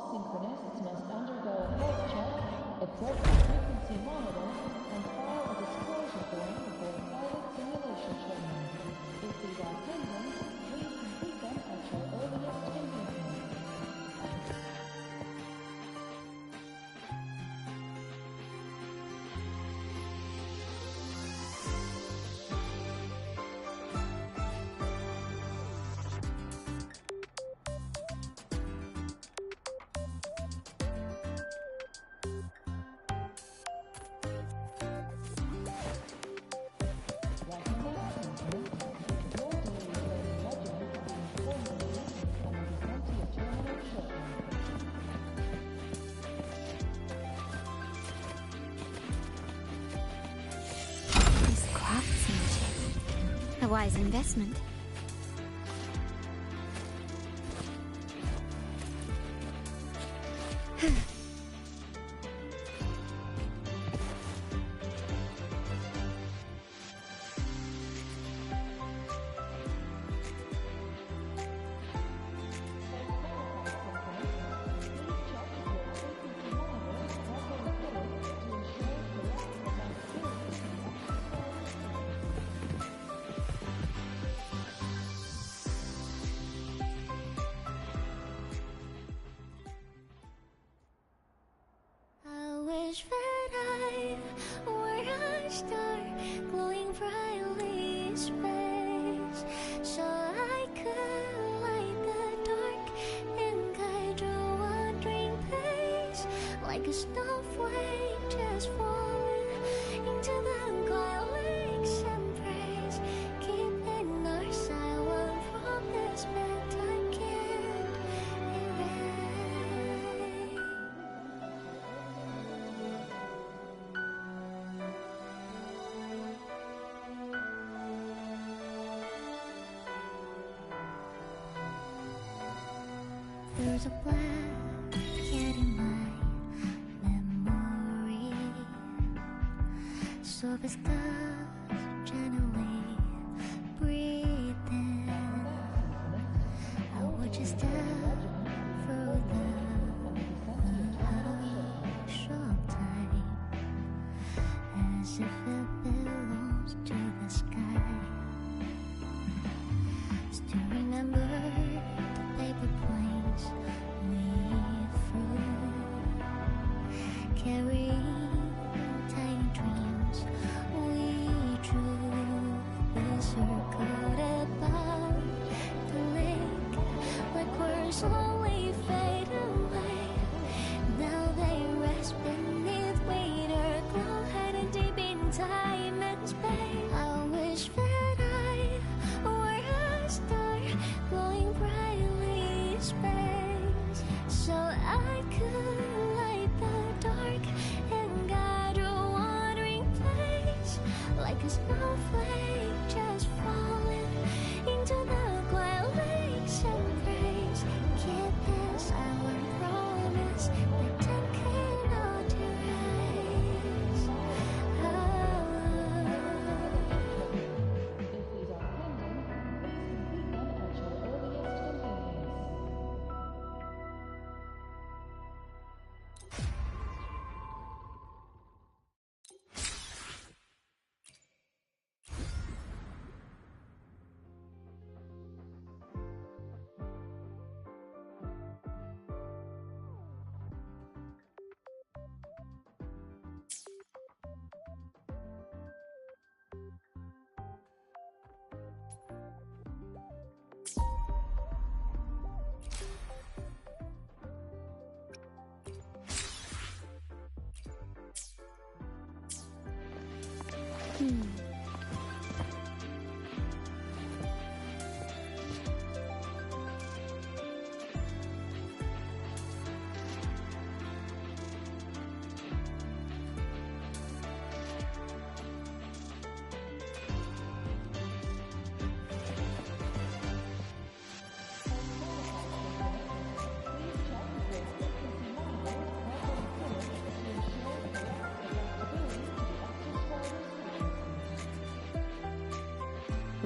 Synchronists must undergo a health check, equip a frequency monitor, and file a disclosure form before pilot simulation training. If these are pending, please complete them at your earliest convenience. A wise investment. Wish that I were a star glowing brightly in space, so I could light the dark and guide your wandering pace, like a snowflake just falling into the galaxy's embrace, keeping our silent promise meant I can't erase. There's a black cat in my memory, so it's got gently breathing. I watch it step through the hush of time, as if it belongs to the sky. Still remember the paper planes we flew, carrying tiny dreams we drew. We circled above the lake, like we're slowly fade away. Now they rest beneath waiter glow, hiding deep in time and space. I wish that I were a star glowing brightly in space, so I could light the dark and guide a wandering place, like a snowflake just falling into the galaxy's embrace. Keep this silent promise that time cannot erase. If these are pending, please complete them at your earliest convenience.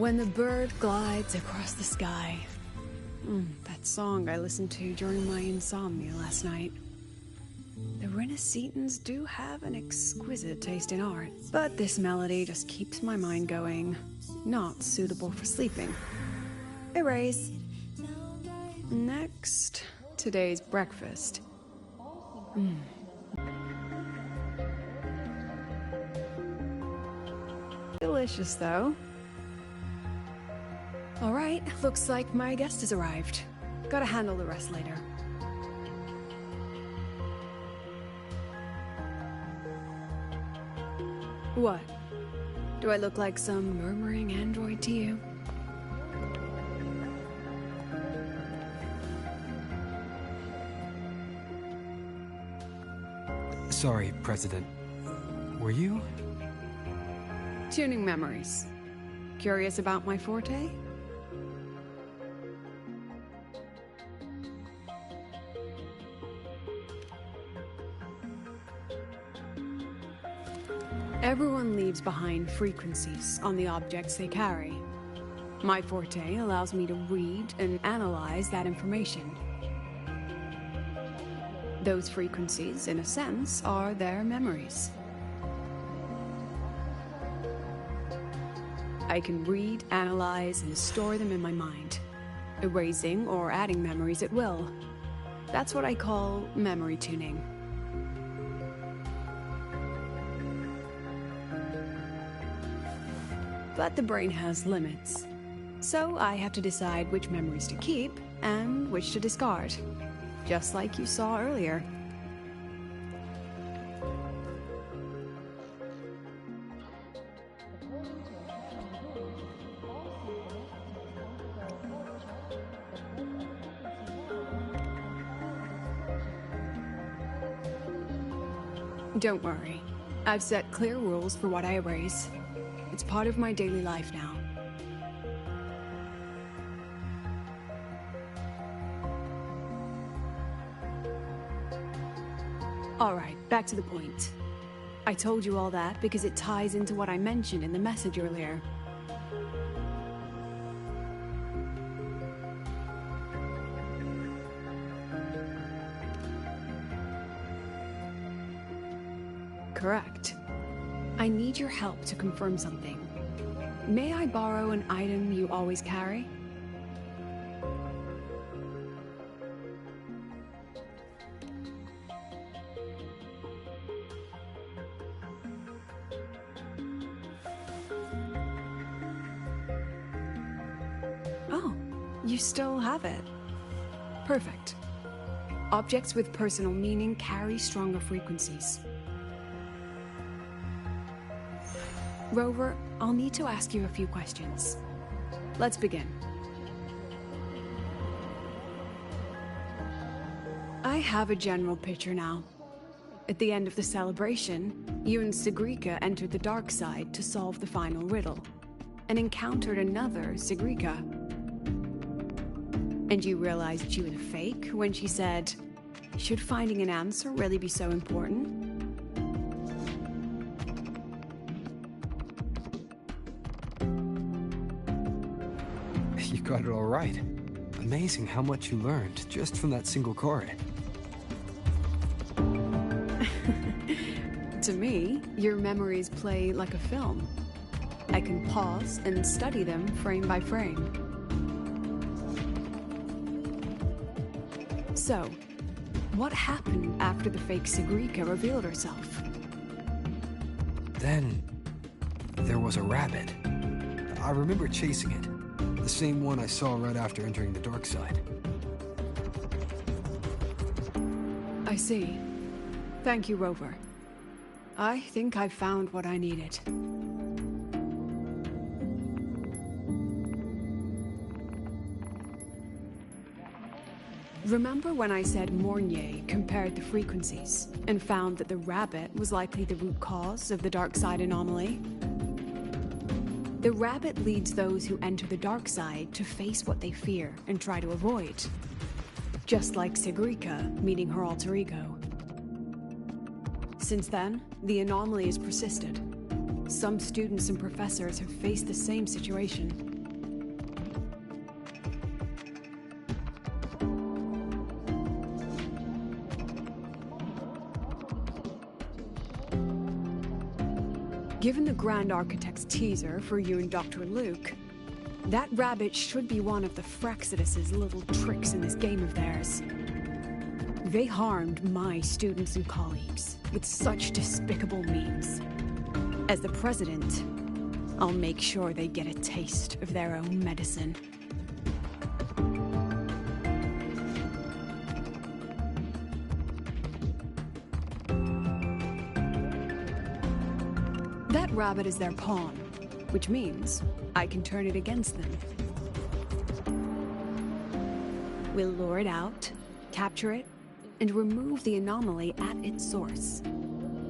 When the bird glides across the sky. That song I listened to during my insomnia last night. The Renaissance do have an exquisite taste in art, but this melody just keeps my mind going. Not suitable for sleeping. Erase. Next, today's breakfast. Delicious, though. All right, looks like my guest has arrived. Gotta handle the rest later. What? Do I look like some murmuring android to you? Sorry, President. Were you? Tuning memories. Curious about my forte? Everyone leaves behind frequencies on the objects they carry. My forte allows me to read and analyze that information. Those frequencies, in a sense, are their memories. I can read, analyze, and store them in my mind, erasing or adding memories at will. That's what I call memory tuning. But the brain has limits, so I have to decide which memories to keep and which to discard, just like you saw earlier. Don't worry, I've set clear rules for what I erase. It's part of my daily life now. Alright, back to the point. I told you all that because it ties into what I mentioned in the message earlier. Correct. I need your help to confirm something. May I borrow an item you always carry? Oh, you still have it. Perfect. Objects with personal meaning carry stronger frequencies. Rover, I'll need to ask you a few questions. Let's begin. I have a general picture now. At the end of the celebration, you and Sigrika entered the dark side to solve the final riddle, and encountered another Sigrika. And you realized she was a fake when she said, "Should finding an answer really be so important?" You got it all right. Amazing how much you learned just from that single card. To me, your memories play like a film. I can pause and study them frame by frame. So, what happened after the fake Sigrika revealed herself? Then, there was a rabbit. I remember chasing it. The same one I saw right after entering the dark side. I see. Thank you, Rover. I think I've found what I needed. Remember when I said Mornier compared the frequencies and found that the rabbit was likely the root cause of the dark side anomaly? The rabbit leads those who enter the dark side to face what they fear and try to avoid. Just like Sigrika meeting her alter ego. Since then, the anomaly has persisted. Some students and professors have faced the same situation. Given the Grand Architect's teaser for you and Dr. Luke, that rabbit should be one of the Frexodus's little tricks in this game of theirs. They harmed my students and colleagues with such despicable means. As the president, I'll make sure they get a taste of their own medicine. That rabbit is their pawn, which means I can turn it against them. We'll lure it out, capture it, and remove the anomaly at its source.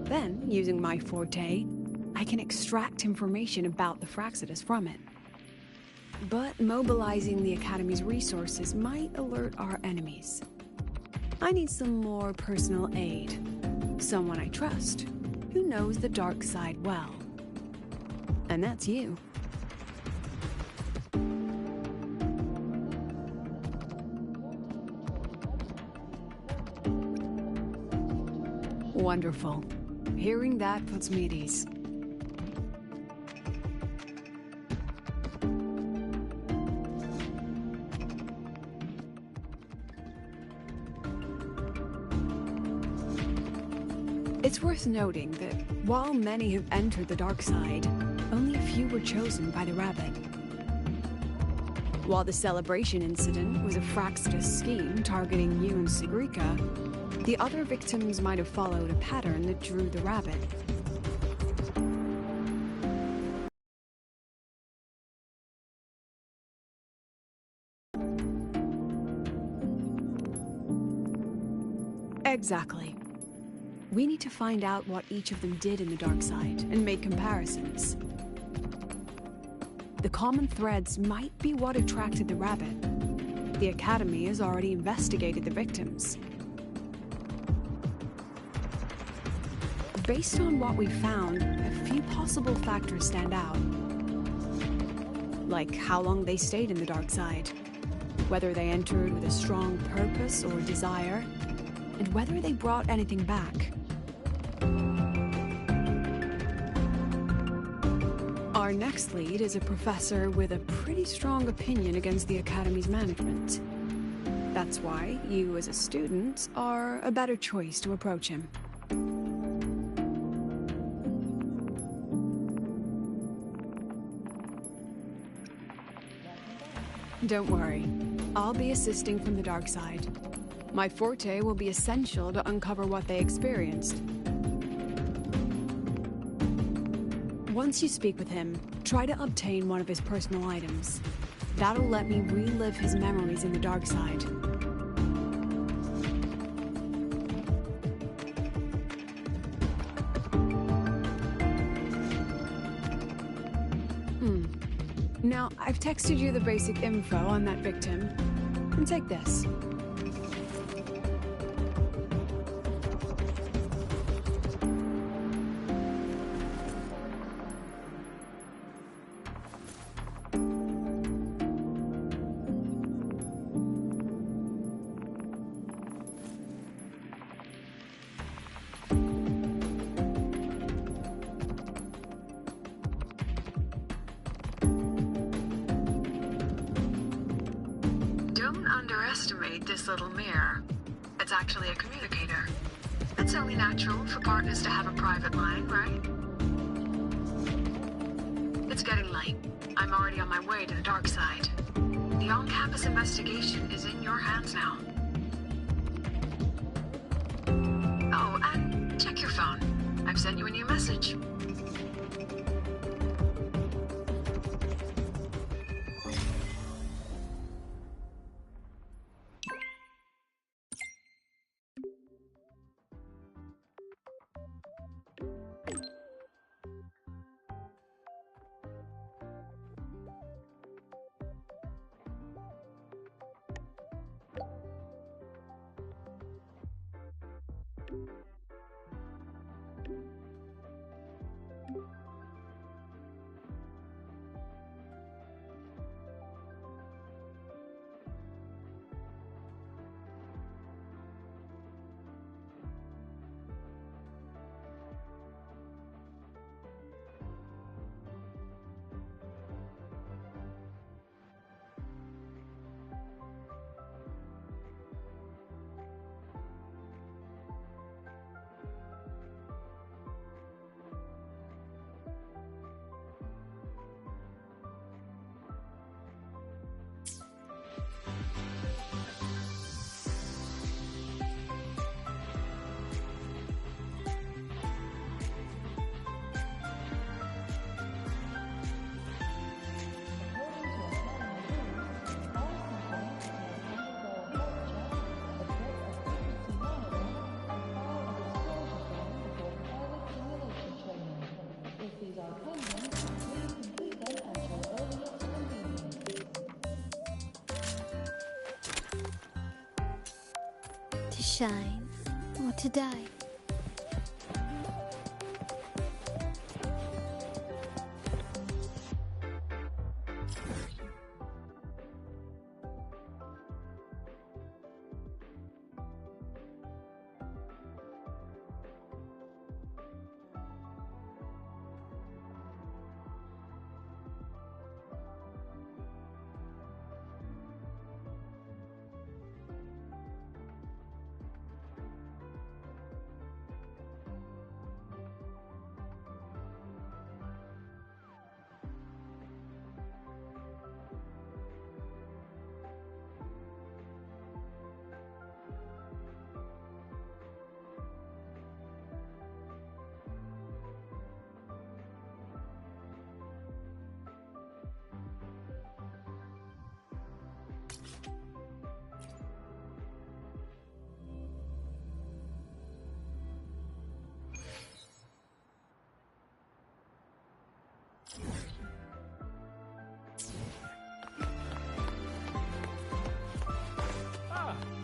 Then, using my forte, I can extract information about the Frexodus from it. But mobilizing the Academy's resources might alert our enemies. I need some more personal aid. Someone I trust, who knows the dark side well. And that's you. Wonderful. Hearing that puts me at ease. It's worth noting that while many have entered the dark side, only a few were chosen by the rabbit. While the celebration incident was a Frexodus scheme targeting you and Sigrika, the other victims might have followed a pattern that drew the rabbit. Exactly. We need to find out what each of them did in the dark side and make comparisons. The common threads might be what attracted the rabbit. The Academy has already investigated the victims. Based on what we found, a few possible factors stand out. Like how long they stayed in the dark side, whether they entered with a strong purpose or desire, and whether they brought anything back. Our next lead is a professor with a pretty strong opinion against the Academy's management. That's why you, as a student, are a better choice to approach him. Don't worry. I'll be assisting from the dark side. My forte will be essential to uncover what they experienced. Once you speak with him, try to obtain one of his personal items. That'll let me relive his memories in the dark side. Now, I've texted you the basic info on that victim. And take this. Don't underestimate this little mirror. It's actually a communicator. It's only natural for partners to have a private line, right? It's getting late. I'm already on my way to the dark side. The on-campus investigation is in your hands now. Oh, and check your phone. I've sent you a new message. shine or to die.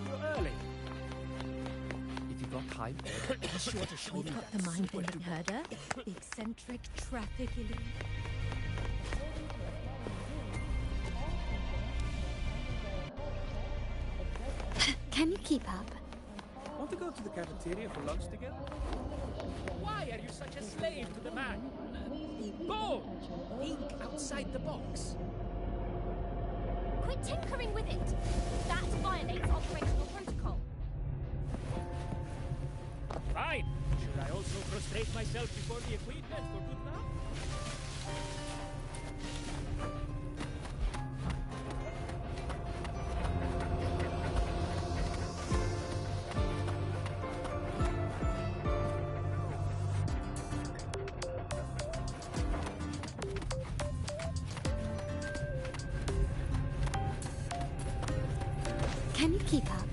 You're early. If you've got time, be sure to show me We've got that the super mind-bending duper- herder, the eccentric traffic elite. Can you keep up? Want to go to the cafeteria for lunch together? Why are you such a slave to the man? Go! Think outside the box. Quit tinkering with it! That violates operational protocol. Fine. Should I also prostrate myself before the equipment for good luck? Can you keep up?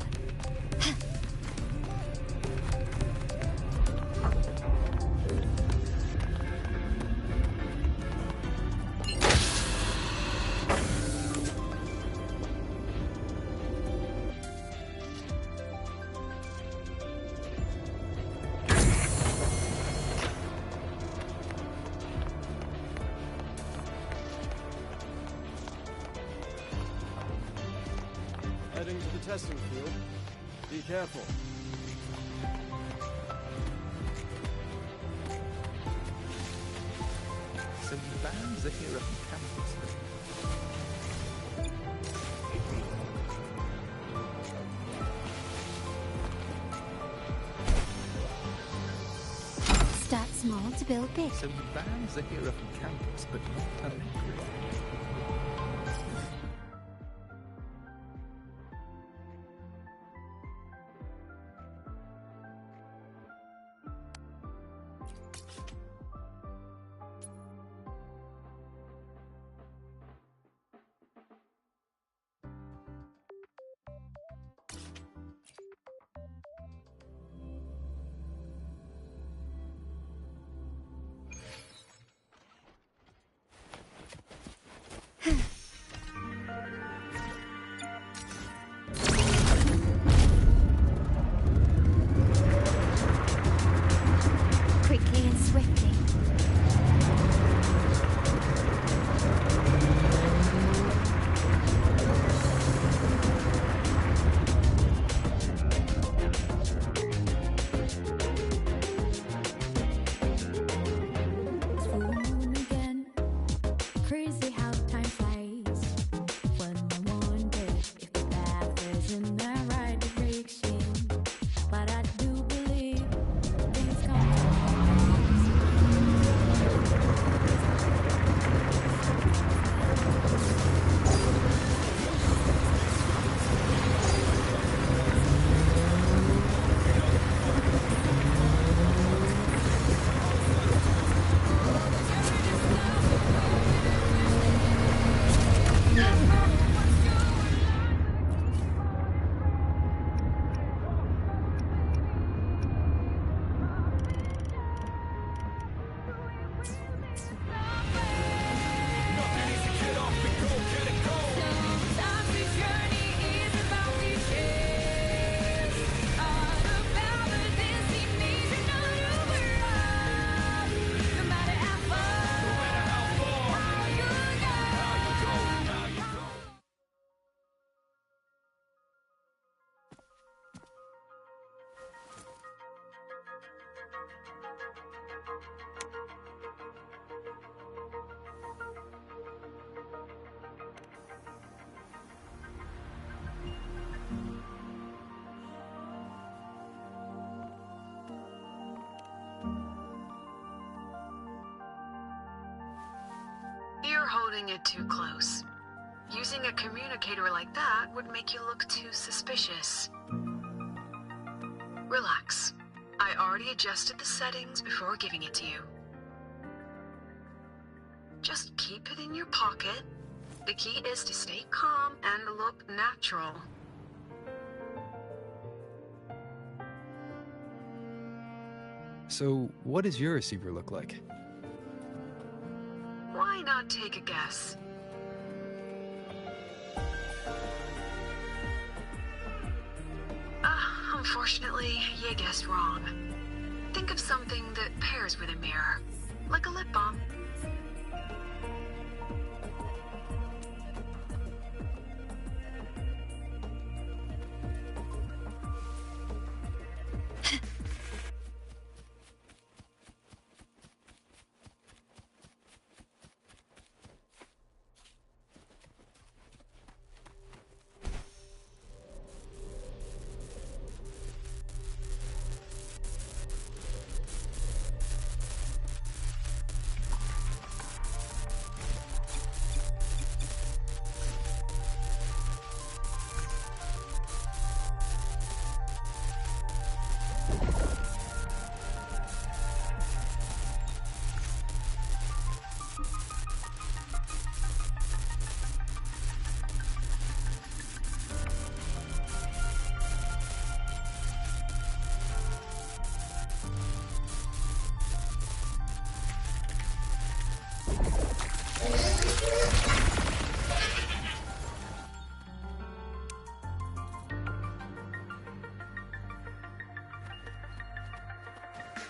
Heading to the testing field. Be careful. Some bands are here on campus. Start small to build big. Some bands are here on campus, but not Allegri. holding it too close. Using a communicator like that would make you look too suspicious. Relax. I already adjusted the settings before giving it to you. Just keep it in your pocket. The key is to stay calm and look natural. So, what does your receiver look like? Why not take a guess? Unfortunately, you guessed wrong. Think of something that pairs with a mirror, like a lip balm.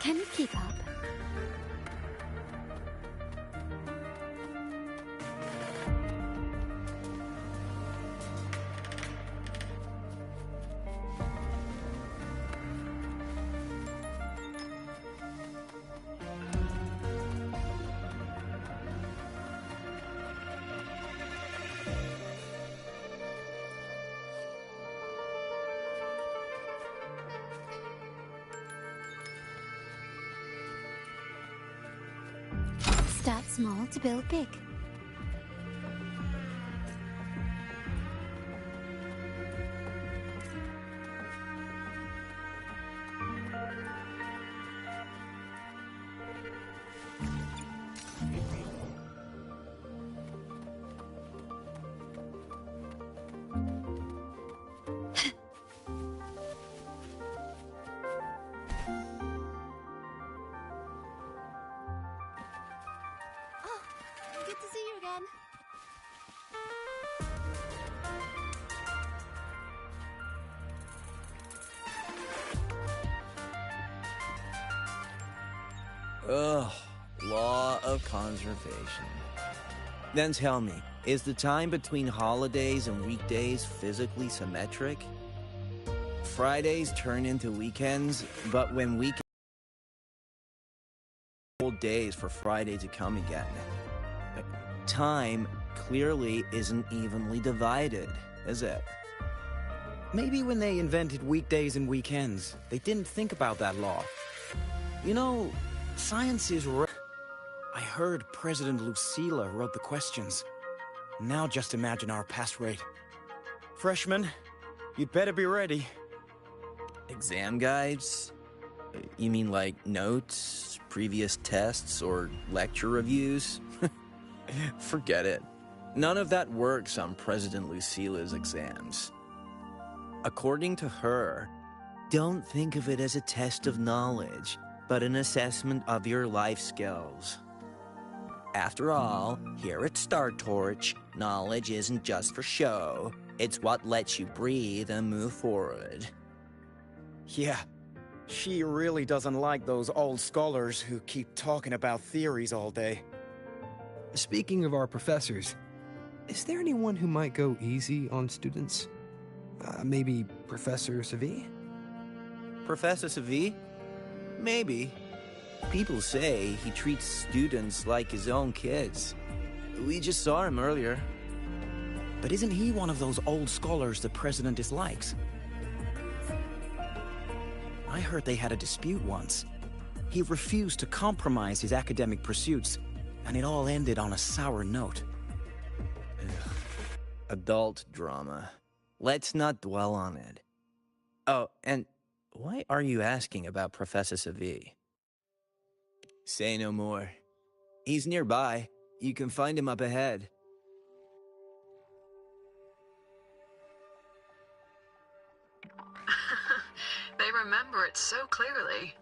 Can you keep up? Start small to build big. Good to see you again. Ugh, law of conservation. Then tell me, is the time between holidays and weekdays physically symmetric? Fridays turn into weekends, but when weekends whole days for Friday to come again. Time clearly isn't evenly divided, is it? Maybe when they invented weekdays and weekends, they didn't think about that law. You know, science is I heard President Lucilla wrote the questions. Now just imagine our pass rate. Freshmen, you'd better be ready. Exam guides? You mean like notes, previous tests, or lecture reviews? Forget it. None of that works on President Lucilla's exams. According to her, don't think of it as a test of knowledge, but an assessment of your life skills. After all, here at Star Torch, knowledge isn't just for show. It's what lets you breathe and move forward. Yeah, she really doesn't like those old scholars who keep talking about theories all day. Speaking of our professors, is there anyone who might go easy on students? Maybe Professor Savi? Professor Savi? Maybe. People say he treats students like his own kids. We just saw him earlier. But isn't he one of those old scholars the president dislikes? I heard they had a dispute once. He refused to compromise his academic pursuits, and it all ended on a sour note. Adult drama. Let's not dwell on it. Oh, and why are you asking about Professor Savi? Say no more. He's nearby. You can find him up ahead. They remember it so clearly.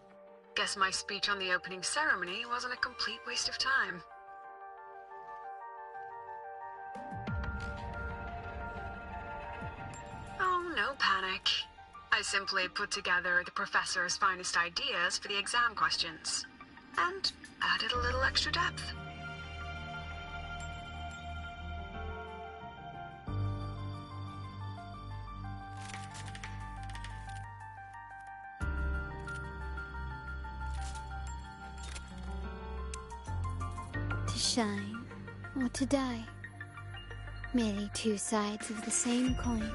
Guess my speech on the opening ceremony wasn't a complete waste of time. Oh, no panic. I simply put together the professor's finest ideas for the exam questions, and added a little extra depth. To shine or to die. Merely two sides of the same coin.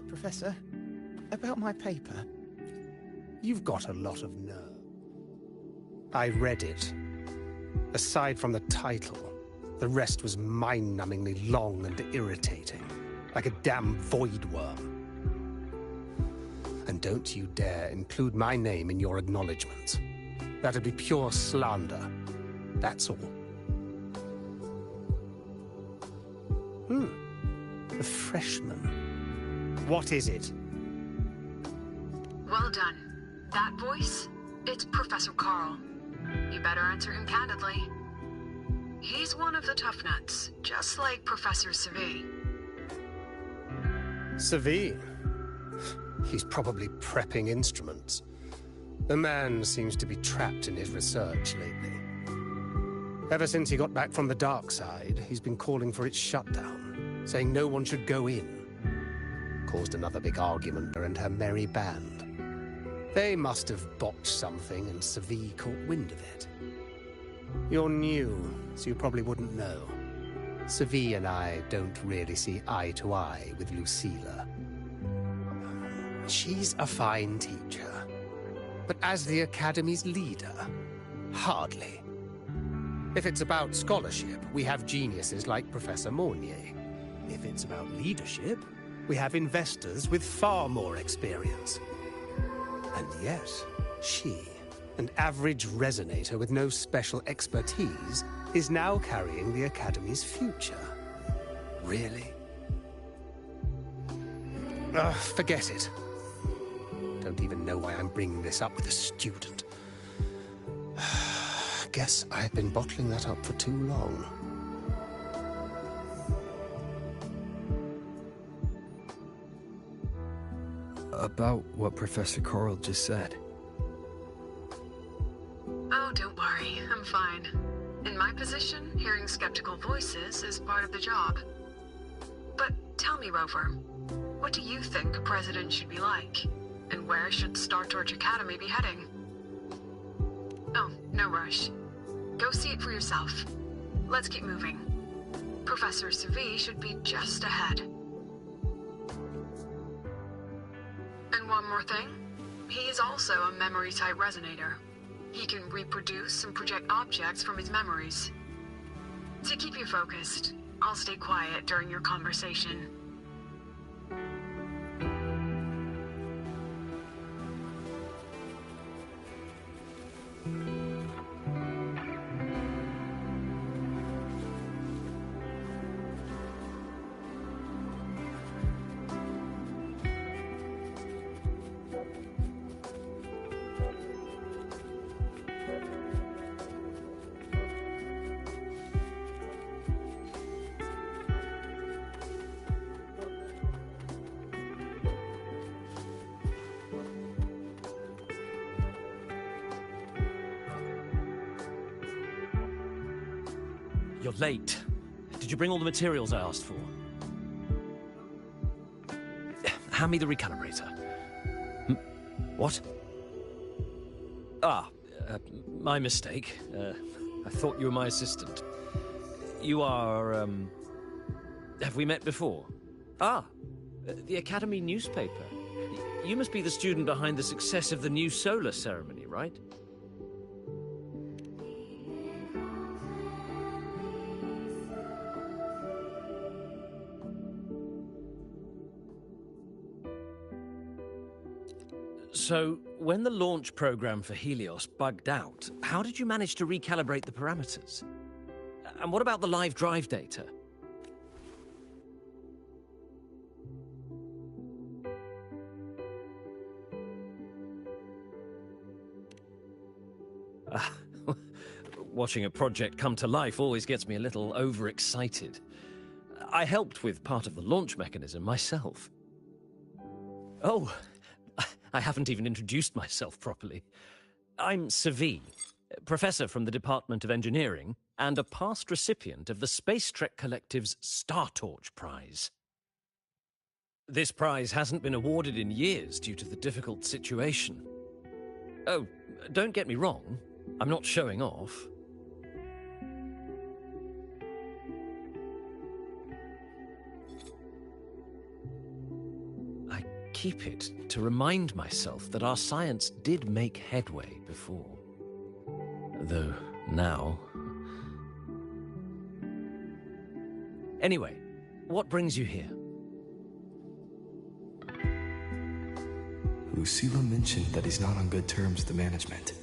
Professor, about my paper. You've got a lot of nerve. I read it. Aside from the title, the rest was mind-numbingly long and irritating, like a damn void worm. And don't you dare include my name in your acknowledgments. That'd be pure slander. That's all. A freshman. What is it? Well done. That voice? It's Professor Carl. You better answer him candidly. He's one of the tough nuts, just like Professor Savi. Savi? He's probably prepping instruments. The man seems to be trapped in his research lately. Ever since he got back from the dark side, he's been calling for its shutdown, saying no one should go in. Caused another big argument, her and her merry band. They must have botched something, and Savi caught wind of it. You're new, so you probably wouldn't know. Savi and I don't really see eye to eye with Lucilla. She's a fine teacher, but as the Academy's leader, hardly. If it's about scholarship, we have geniuses like Professor Mornier. If it's about leadership, we have investors with far more experience. And yet, she, an average resonator with no special expertise, is now carrying the Academy's future. Really? Forget it. Don't even know why I'm bringing this up with a student. Guess I've been bottling that up for too long. About what Professor Carl just said. Oh, don't worry. I'm fine. In my position, hearing skeptical voices is part of the job. But tell me, Rover, what do you think a president should be like? And where should Star Torch Academy be heading? Oh, no rush. Go see it for yourself. Let's keep moving. Professor Savi should be just ahead. And one more thing. He is also a memory-type resonator. He can reproduce and project objects from his memories. To keep you focused, I'll stay quiet during your conversation. You're late. Did you bring all the materials I asked for? Hand me the recalibrator. What? My mistake. I thought you were my assistant. You are, Have we met before? The Academy newspaper. You must be the student behind the success of the new solar ceremony, right? So, when the launch program for Helios bugged out, how did you manage to recalibrate the parameters? And what about the live drive data? Watching a project come to life always gets me a little overexcited. I helped with part of the launch mechanism myself. Oh, I haven't even introduced myself properly. I'm Savi, professor from the Department of Engineering and a past recipient of the Space Trek Collective's Star Torch Prize. This prize hasn't been awarded in years due to the difficult situation. Oh, don't get me wrong, I'm not showing off. Keep it to remind myself that our science did make headway before. Though now... Anyway, what brings you here? Lucila mentioned that he's not on good terms with the management.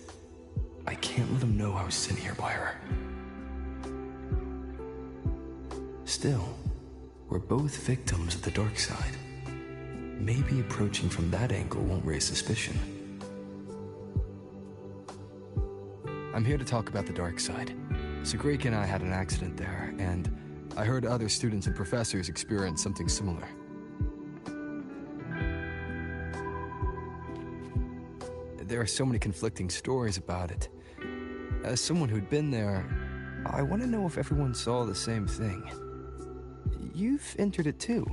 I can't let him know I was sent here by her. Still, we're both victims of the dark side. Maybe approaching from that angle won't raise suspicion. I'm here to talk about the dark side. Sagrika and I had an accident there, and I heard other students and professors experience something similar. There are so many conflicting stories about it. As someone who'd been there, I want to know if everyone saw the same thing. You've entered it too,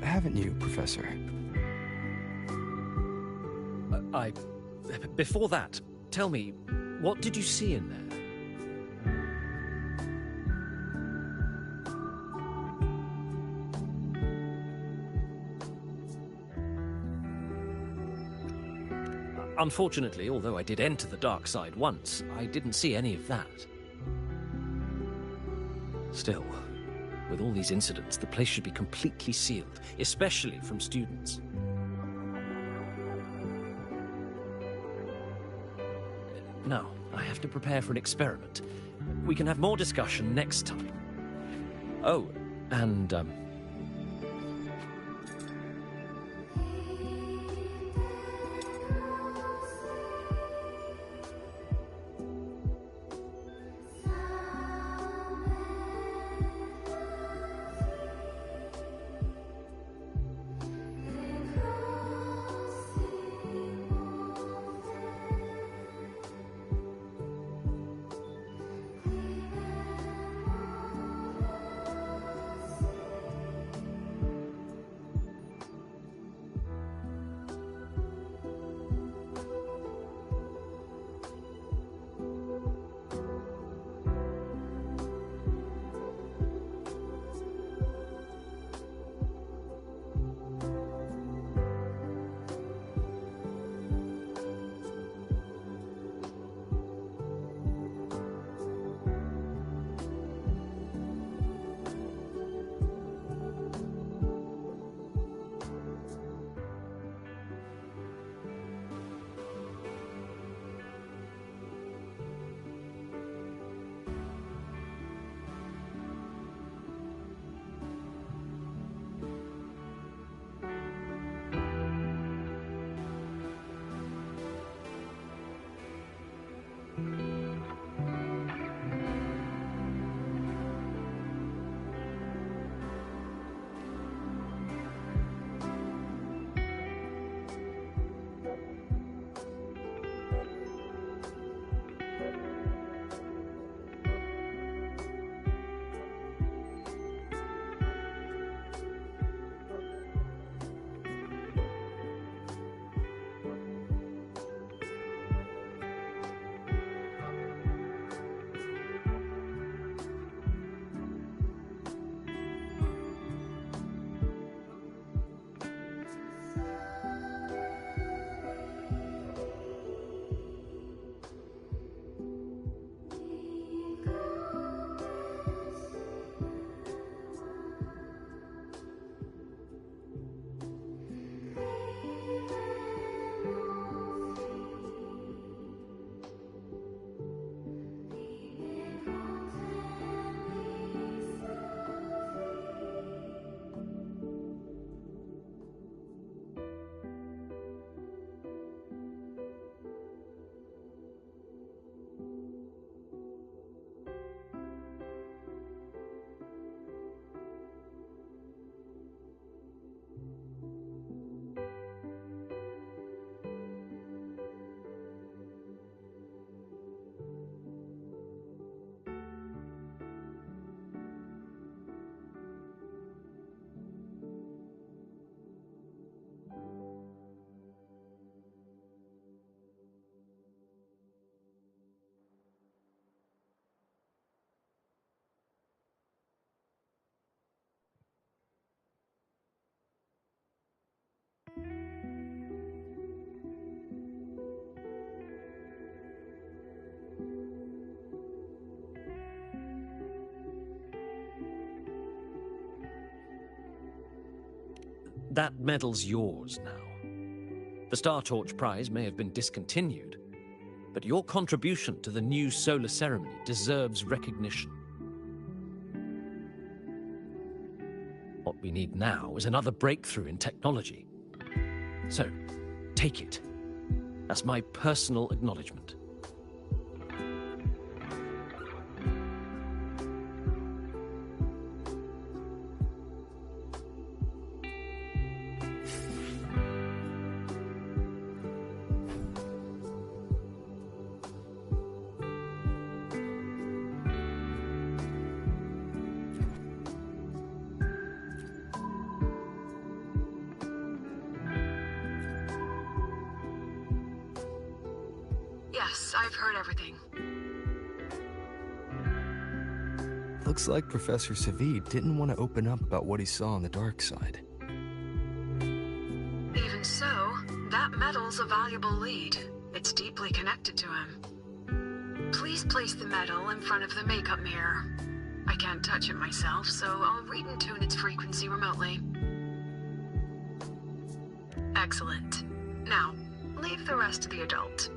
haven't you, Professor? Before that, tell me, what did you see in there? Unfortunately, although I did enter the dark side once, I didn't see any of that. Still, with all these incidents, the place should be completely sealed, especially from students. Now, I have to prepare for an experiment. We can have more discussion next time. Oh, and, That medal's yours now. The Star Torch Prize may have been discontinued, but your contribution to the new solar ceremony deserves recognition. What we need now is another breakthrough in technology. So, take it as my personal acknowledgement. Yes, I've heard everything. Looks like Professor Savid didn't want to open up about what he saw on the dark side. Even so, that medal's a valuable lead. It's deeply connected to him. Please place the medal in front of the makeup mirror. I can't touch it myself, so I'll read and tune its frequency remotely. Excellent. Now, leave the rest to the adult.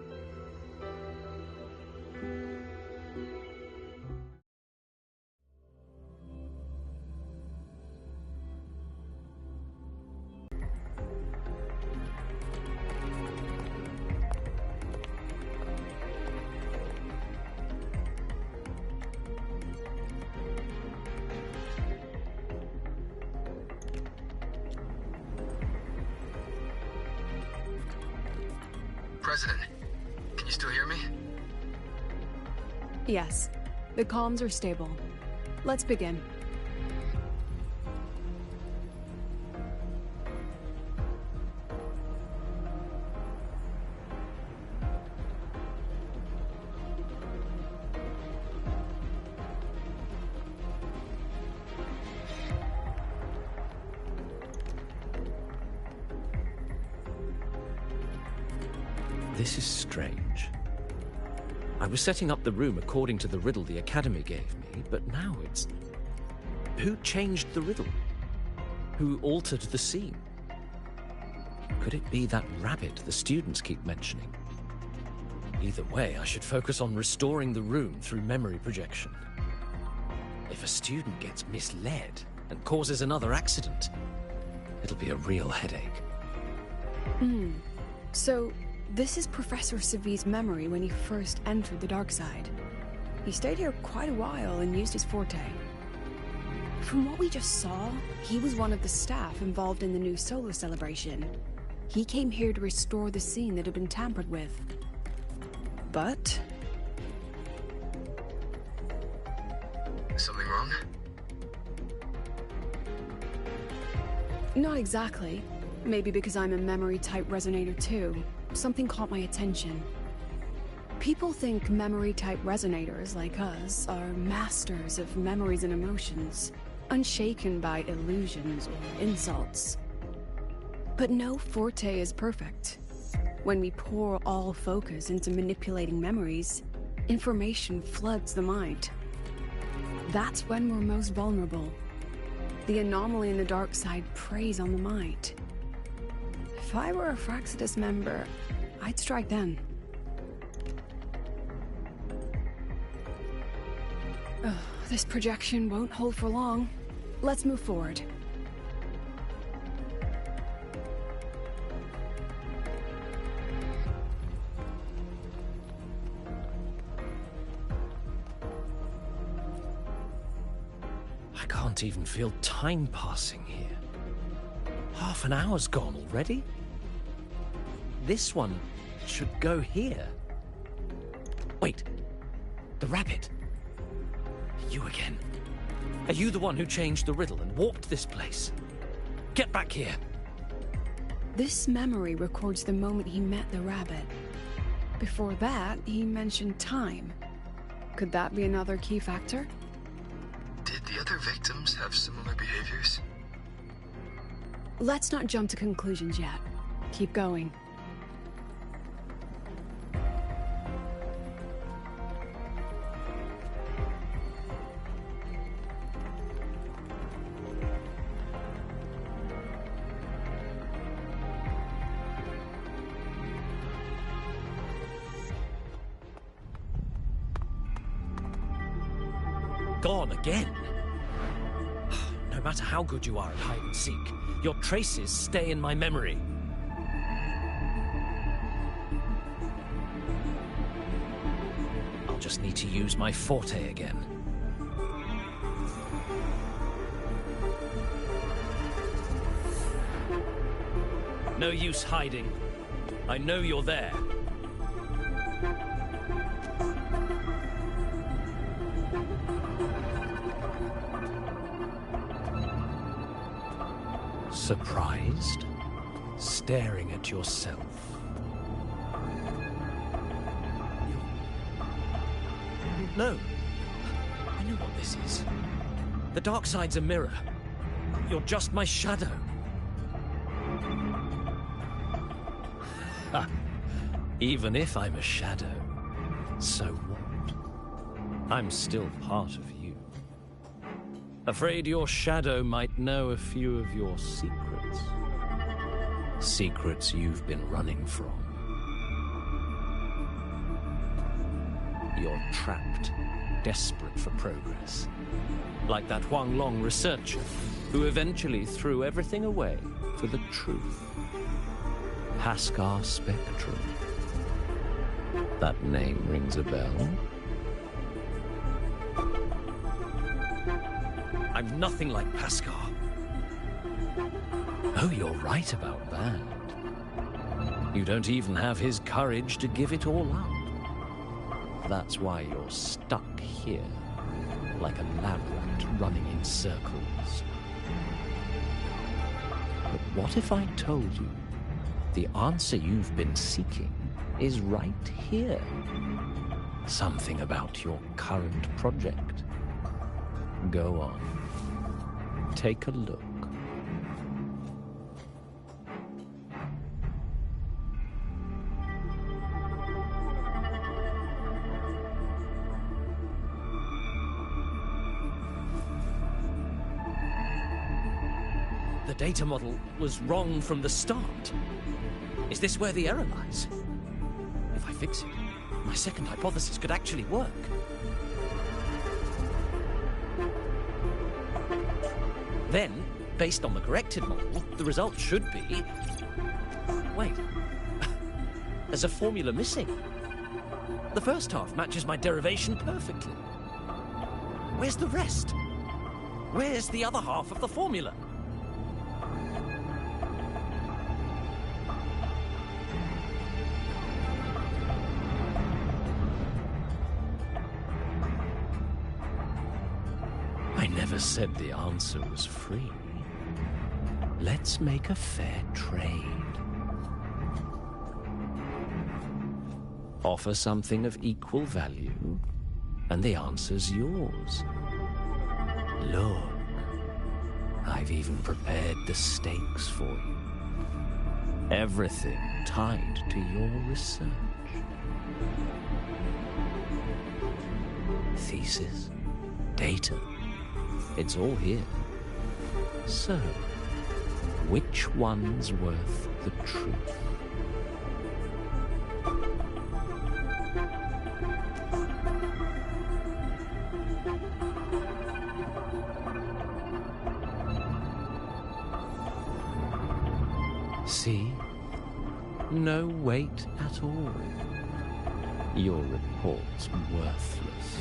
President, can you still hear me? Yes, the comms are stable. Let's begin. This is strange. I was setting up the room according to the riddle the Academy gave me, but now it's... Who changed the riddle? Who altered the scene? Could it be that rabbit the students keep mentioning? Either way, I should focus on restoring the room through memory projection. If a student gets misled and causes another accident, it'll be a real headache. So, this is Professor Savid's memory when he first entered the dark side. He stayed here quite a while and used his forte. From what we just saw, he was one of the staff involved in the new solar celebration. He came here to restore the scene that had been tampered with. But... Something wrong? not exactly. Maybe because I'm a memory-type resonator too. Something caught my attention. People think memory-type resonators like us are masters of memories and emotions, unshaken by illusions or insults. But no forte is perfect. When we pour all focus into manipulating memories, information floods the mind. That's when we're most vulnerable. The anomaly in the dark side preys on the mind. If I were a Fraxidus member, I'd strike then. Ugh, this projection won't hold for long. Let's move forward. I can't even feel time passing here. Half an hour's gone already? This one should go here. Wait, the rabbit. You again. Are you the one who changed the riddle and warped this place? Get back here. This memory records the moment he met the rabbit. Before that, he mentioned time. Could that be another key factor? Did the other victims have similar behaviors? Let's not jump to conclusions yet. Keep going. Gone again. No matter how good you are at hide and seek, your traces stay in my memory. I'll just need to use my forte again. No use hiding. I know you're there. Surprised? Staring at yourself. No. I know what this is. The dark side's a mirror. You're just my shadow. Ha! Even if I'm a shadow, so what? I'm still part of you. Afraid your shadow might know a few of your secrets. Secrets you've been running from. You're trapped, desperate for progress. Like that Huanglong researcher who eventually threw everything away for the truth. Haskar Spectrum. That name rings a bell. I'm nothing like Haskar. Oh, you're right about that. You don't even have his courage to give it all up. That's why you're stuck here, like a lab rat running in circles. But what if I told you the answer you've been seeking is right here? Something about your current project. Go on. Take a look. The data model was wrong from the start. Is this where the error lies? If I fix it, my second hypothesis could actually work. Then, based on the corrected model, the result should be... Wait. There's a formula missing. The first half matches my derivation perfectly. Where's the rest? Where's the other half of the formula? I never said the answer was free. Let's make a fair trade. Offer something of equal value, and the answer's yours. Look, I've even prepared the stakes for you. Everything tied to your research. Thesis, data, it's all here. So, which one's worth the truth? See? No weight at all. Your report's worthless.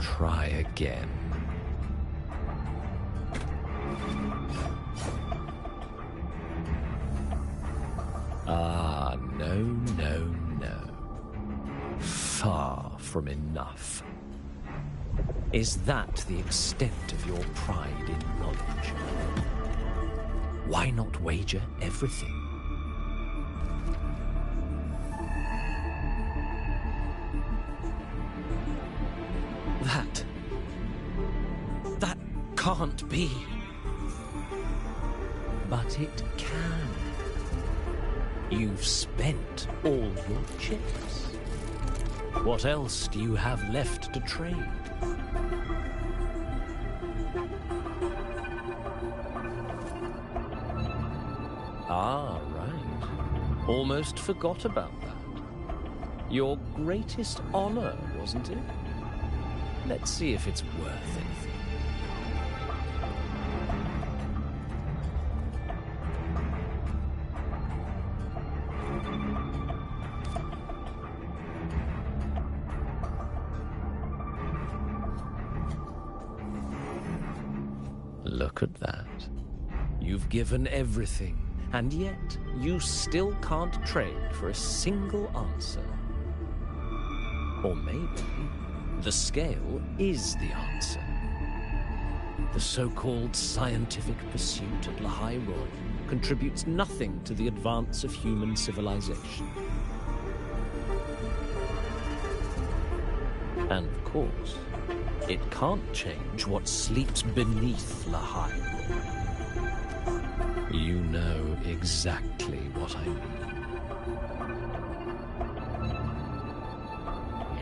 Try again. Ah, no, no, no. Far from enough. Is that the extent of your pride in knowledge? Why not wager everything? That can't be. But it can. You've spent all your chips. What else do you have left to trade? Ah, right. Almost forgot about that. Your greatest honor, wasn't it? Let's see if it's worth anything. Look at that. You've given everything, and yet you still can't trade for a single answer. Or maybe the scale is the answer. The so-called scientific pursuit at Lahai Royal contributes nothing to the advance of human civilization. And of course, it can't change what sleeps beneath Lahai. You know exactly what I mean.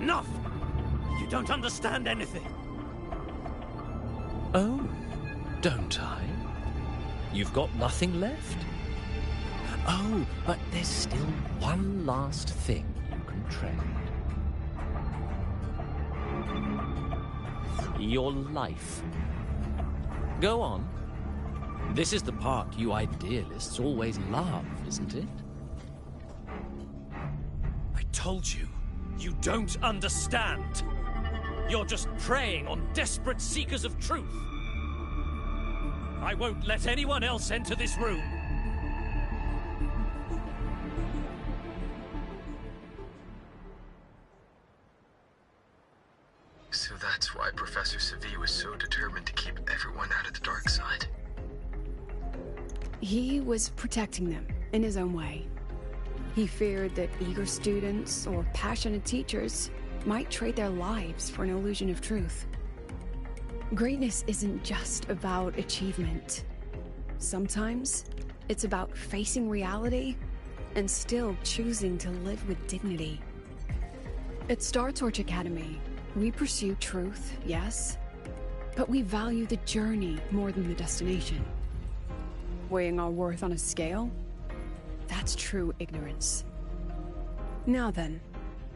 Enough! You don't understand anything. Oh, don't I? You've got nothing left? Oh, but there's still one last thing you can trade. Your life. Go on. This is the part you idealists always love, isn't it? I told you, you don't understand. You're just preying on desperate seekers of truth. I won't let anyone else enter this room. So that's why Professor Savi was so determined to keep everyone out of the dark side. He was protecting them in his own way. He feared that eager students or passionate teachers might trade their lives for an illusion of truth. Greatness isn't just about achievement. Sometimes it's about facing reality and still choosing to live with dignity. At Star Torch Academy, we pursue truth, yes, but we value the journey more than the destination. Weighing our worth on a scale? That's true ignorance. Now then,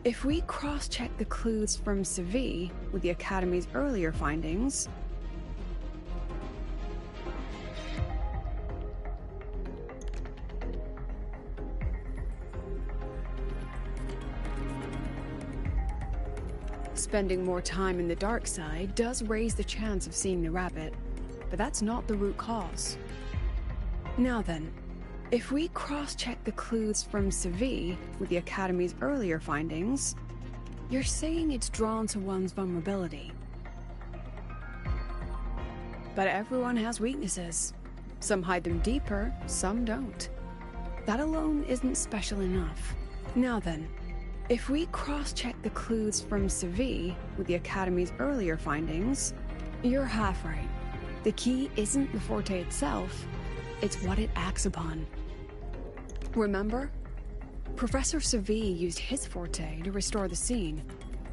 if we cross-check the clues from Savi with the Academy's earlier findings, spending more time in the dark side does raise the chance of seeing the rabbit, but that's not the root cause. Now then, if we cross-check the clues from Savi with the Academy's earlier findings, you're saying it's drawn to one's vulnerability. But everyone has weaknesses. Some hide them deeper, some don't. That alone isn't special enough. Now then, if we cross-check the clues from Savi with the Academy's earlier findings, you're half right. The key isn't the forte itself, it's what it acts upon. Remember? Professor Savi used his forte to restore the scene,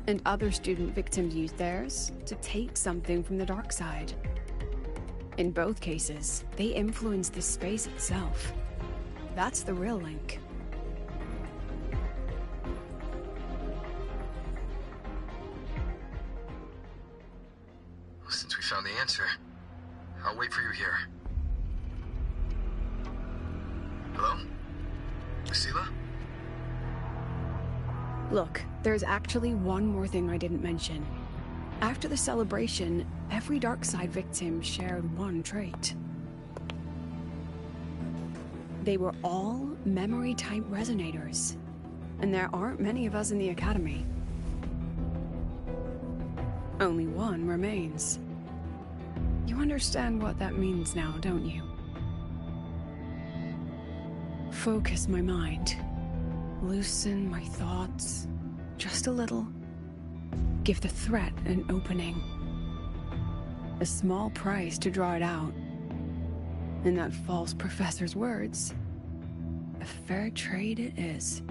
and other student victims used theirs to take something from the dark side. In both cases, they influenced the space itself. That's the real link. Since we found the answer, I'll wait for you here. Hello? Lucila? Look, there's actually one more thing I didn't mention. After the celebration, every Darkside victim shared one trait. They were all memory-type resonators, and there aren't many of us in the Academy. Only one remains. You understand what that means now, don't you? Focus my mind. Loosen my thoughts. Just a little. Give the threat an opening. A small price to draw it out. In that false professor's words, a fair trade it is.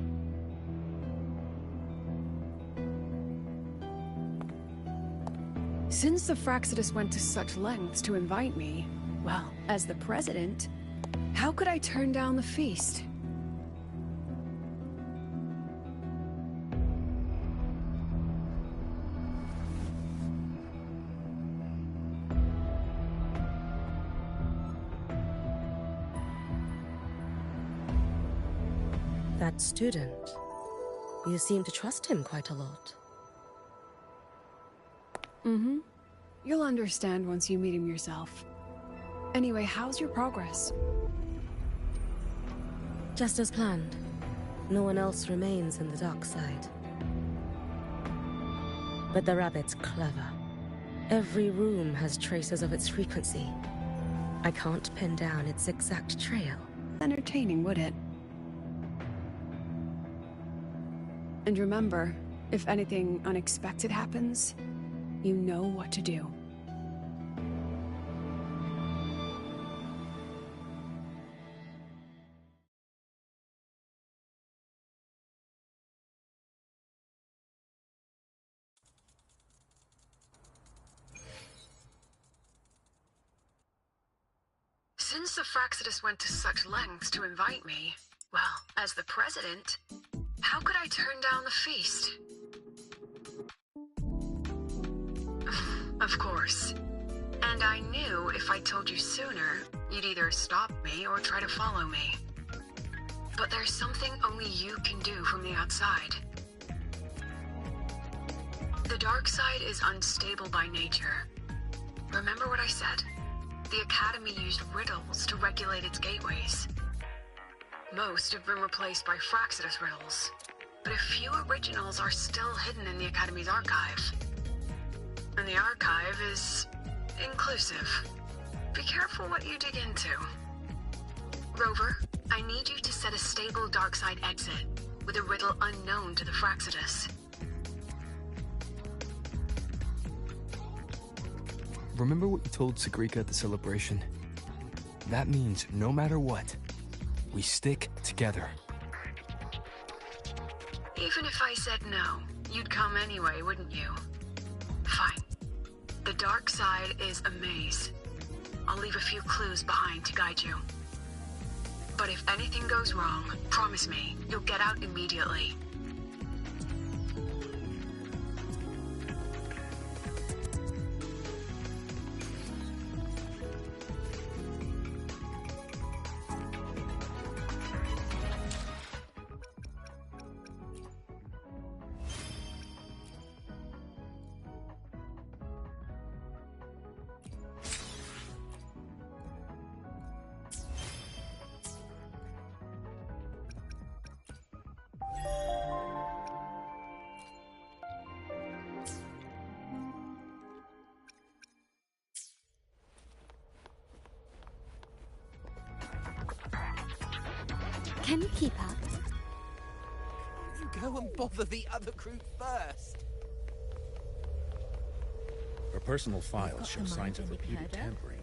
Since the Fraxidus went to such lengths to invite me, well, as the president, how could I turn down the feast? That student. You seem to trust him quite a lot. Mm-hmm. You'll understand once you meet him yourself. Anyway, how's your progress? Just as planned. No one else remains in the dark side. But the rabbit's clever. Every room has traces of its frequency. I can't pin down its exact trail. Entertaining, would it? And remember, if anything unexpected happens, you know what to do. Since the Fraxidus went to such lengths to invite me, well, as the president, how could I turn down the feast? Of course. And I knew if I told you sooner, you'd either stop me or try to follow me. But there's something only you can do from the outside. The dark side is unstable by nature. Remember what I said? The Academy used riddles to regulate its gateways. Most have been replaced by Fraxidus riddles, but a few originals are still hidden in the Academy's archive. And the archive is inclusive. Be careful what you dig into. Rover, I need you to set a stable dark side exit with a riddle unknown to the Fraxidus. Remember what you told Sagrika at the celebration? That means no matter what, we stick together. Even if I said no, you'd come anyway, wouldn't you? Fine. The dark side is a maze. I'll leave a few clues behind to guide you. But if anything goes wrong, promise me, you'll get out immediately. Can you keep up? You go and bother the other group first. Her personal files show signs of repeated tampering.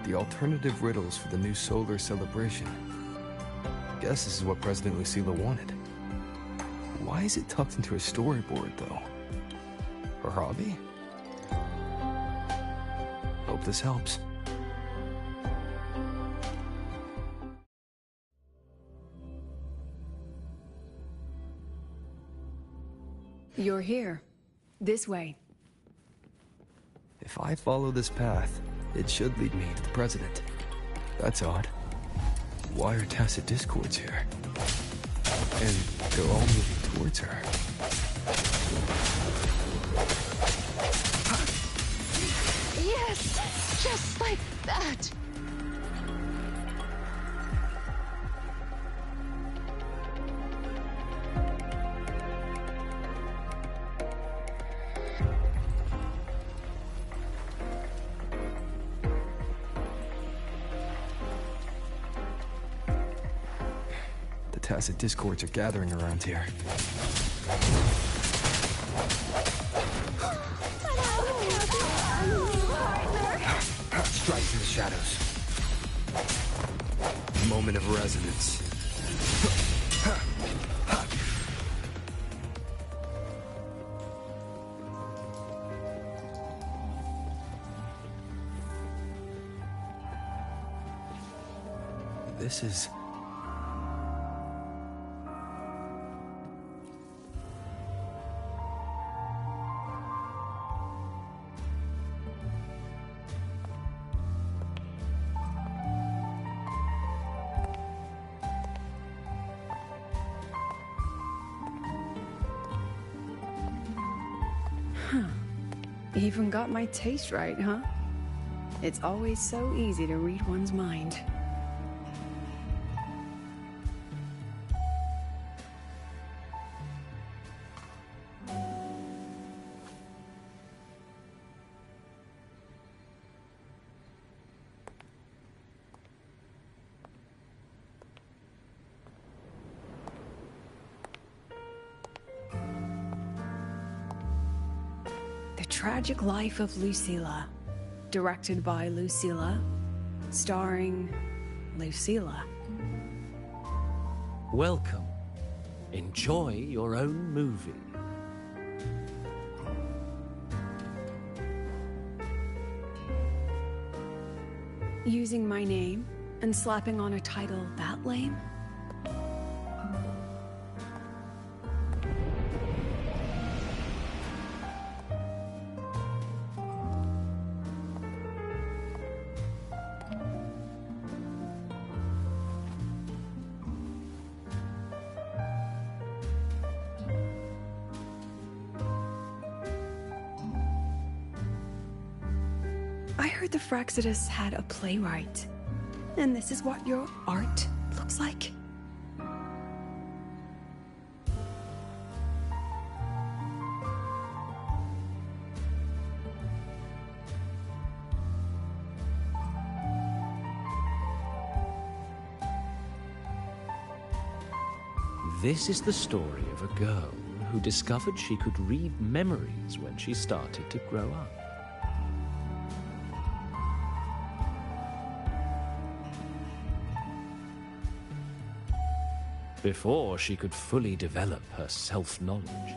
The alternative riddles for the new solar celebration. Guess this is what President Lucilla wanted. Why is it tucked into a storyboard, though? Her hobby? Hope this helps. You're here. This way. If I follow this path, it should lead me to the president. That's odd. Why are tacit discords here? And they're all moving towards her. Yes! Just like that! The tacit discords are gathering around here. Strike through the shadows. Moment of resonance. This is... Even got my taste right, huh? It's always so easy to read one's mind. Tragic Life of Lucilla, directed by Lucilla, starring Lucilla. Welcome. Enjoy your own movie. Using my name and slapping on a title that lame? I heard the Fraxidus had a playwright. And this is what your art looks like? This is the story of a girl who discovered she could read memories when she started to grow up. Before she could fully develop her self-knowledge,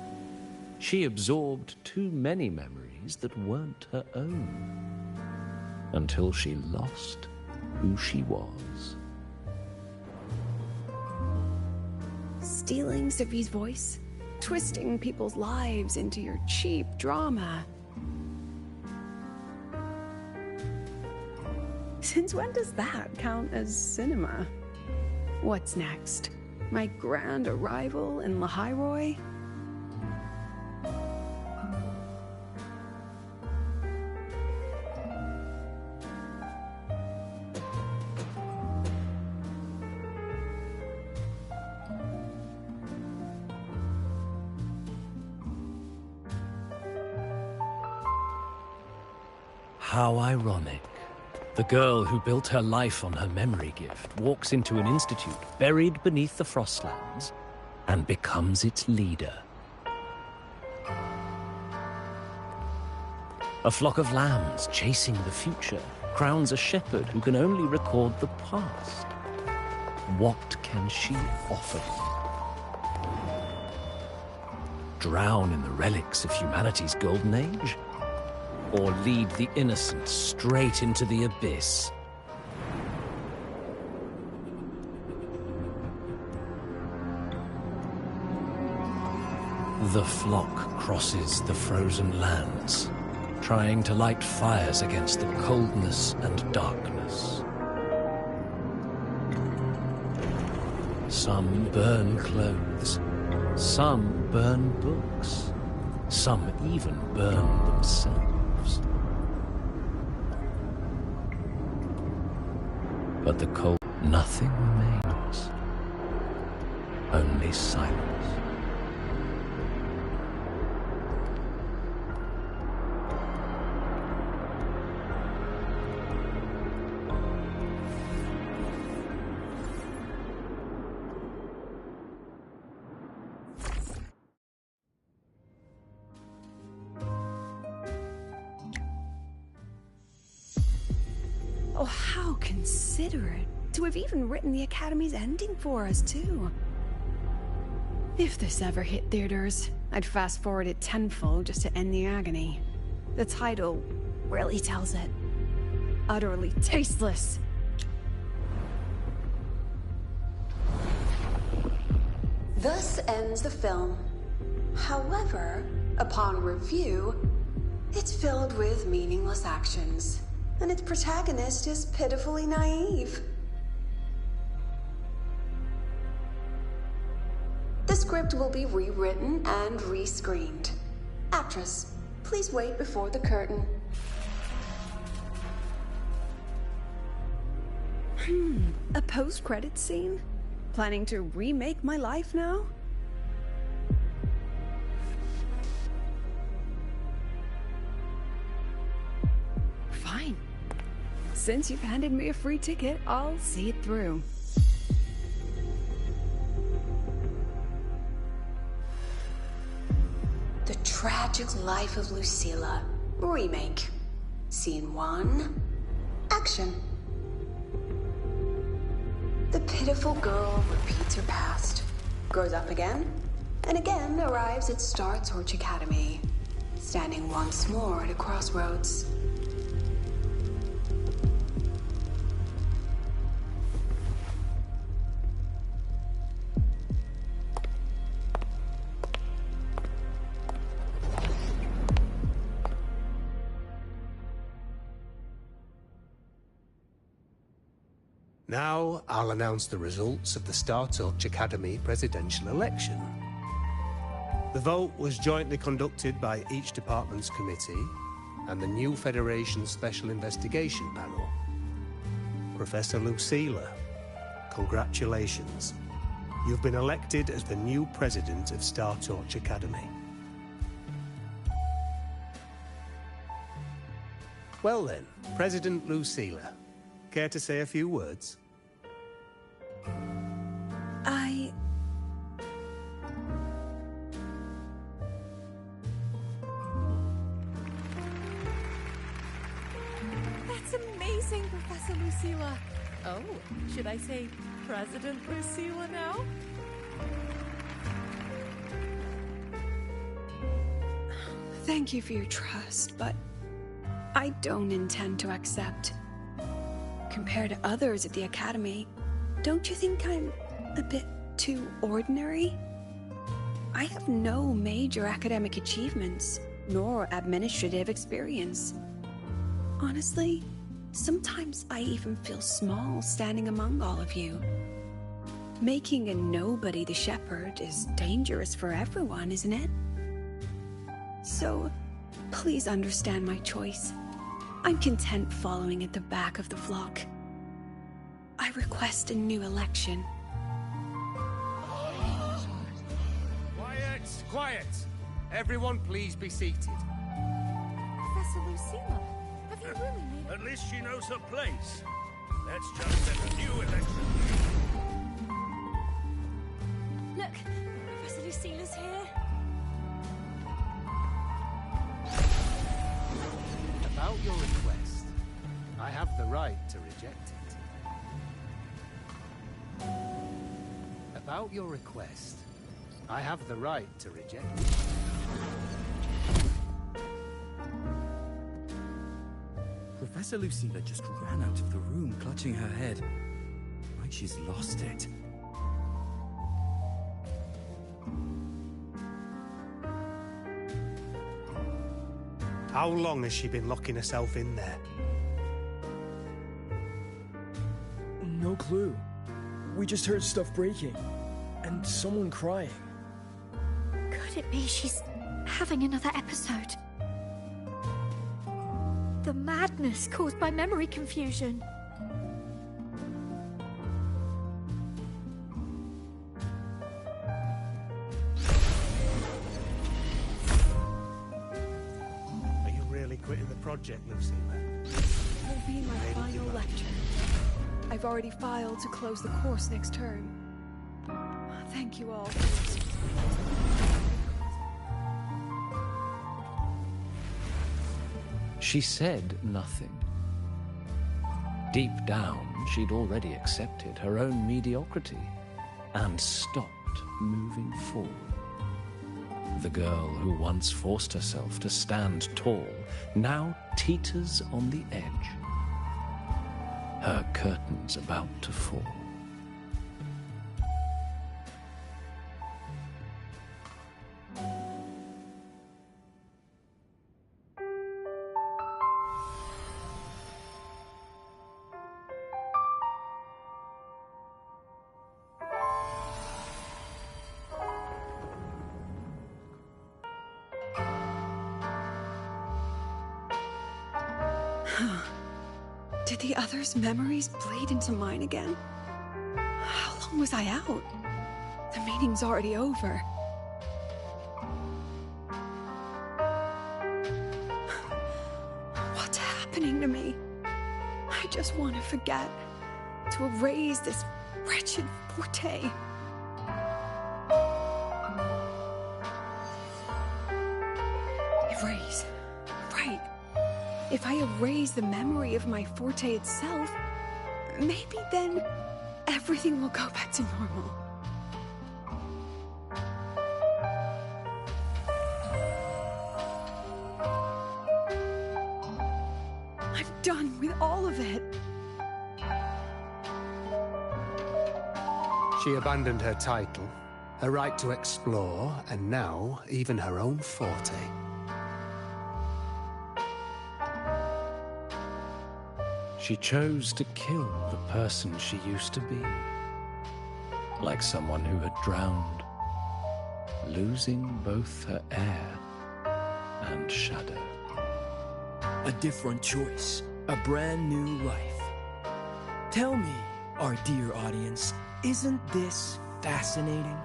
she absorbed too many memories that weren't her own, until she lost who she was. Stealing Sophie's voice, twisting people's lives into your cheap drama. Since when does that count as cinema? What's next? My grand arrival in Lahairoi? How ironic. The girl who built her life on her memory gift walks into an institute buried beneath the Frostlands and becomes its leader. A flock of lambs chasing the future, crowns a shepherd who can only record the past. What can she offer? Drown in the relics of humanity's golden age? Or lead the innocent straight into the abyss? The flock crosses the frozen lands, trying to light fires against the coldness and darkness. Some burn clothes, some burn books, some even burn themselves. But the cold, nothing remains, only silence. Oh, how considerate to have even written the Academy's ending for us, too. If this ever hit theaters, I'd fast forward it tenfold just to end the agony. The title really tells it. Utterly tasteless. Thus ends the film. However, upon review, it's filled with meaningless actions, and its protagonist is pitifully naive. The script will be rewritten and rescreened. Actress, please wait before the curtain. A post-credit scene? Planning to remake my life now? Fine. Since you've handed me a free ticket, I'll see it through. The Tragic Life of Lucilla. Remake. Scene 1. Action. The pitiful girl repeats her past, grows up again, and again arrives at Star Torch Academy, standing once more at a crossroads. Now, I'll announce the results of the Star Torch Academy presidential election. The vote was jointly conducted by each department's committee and the new Federation's Special Investigation Panel. Professor Lucilla, congratulations. You've been elected as the new president of Star Torch Academy. Well then, President Lucilla, care to say a few words? That's amazing, Professor Lucilla. Oh, should I say President Lucilla now? Thank you for your trust, but I don't intend to accept. Compared to others at the Academy, don't you think I'm a bit too ordinary? I have no major academic achievements, nor administrative experience. Honestly, sometimes I even feel small standing among all of you. Making a nobody the shepherd is dangerous for everyone, isn't it? So, please understand my choice. I'm content following at the back of the flock. I request a new election. Quiet! Quiet! Everyone please be seated. Professor Lucilla, have you really made At least she knows her place. Let's just set a new election. Look, Professor Lucilla's here. About your request, I I have the right to reject it. About your request, I have the right to reject it. Professor Lucilla just ran out of the room, clutching her head. Like she's lost it. How long has she been locking herself in there? No clue. We just heard stuff breaking. And someone crying. Could it be she's having another episode? The madness caused by memory confusion. Are you really quitting the project, Lucilla? Will be my final lecture. I've already filed to close the course next term. Thank you all. She said nothing. Deep down, she'd already accepted her own mediocrity and stopped moving forward. The girl who once forced herself to stand tall now teeters on the edge. Her curtain's about to fall. Did the others' memories bleed into mine again? How long was I out? The meeting's already over. What's happening to me? I just want to forget, to erase this wretched forte. Erase. Right. If I erase the memory of my forte itself, maybe then everything will go back to normal. I'm done with all of it. She abandoned her title, her right to explore, and now even her own forte. She chose to kill the person she used to be, like someone who had drowned, losing both her air and shadow. A different choice, a brand new life. Tell me, our dear audience, isn't this fascinating?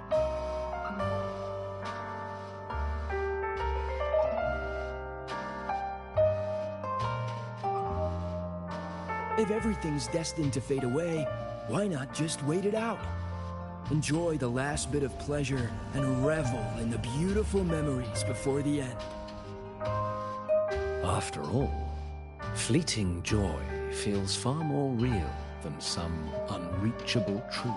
If everything's destined to fade away, why not just wait it out? Enjoy the last bit of pleasure and revel in the beautiful memories before the end. After all, fleeting joy feels far more real than some unreachable truth.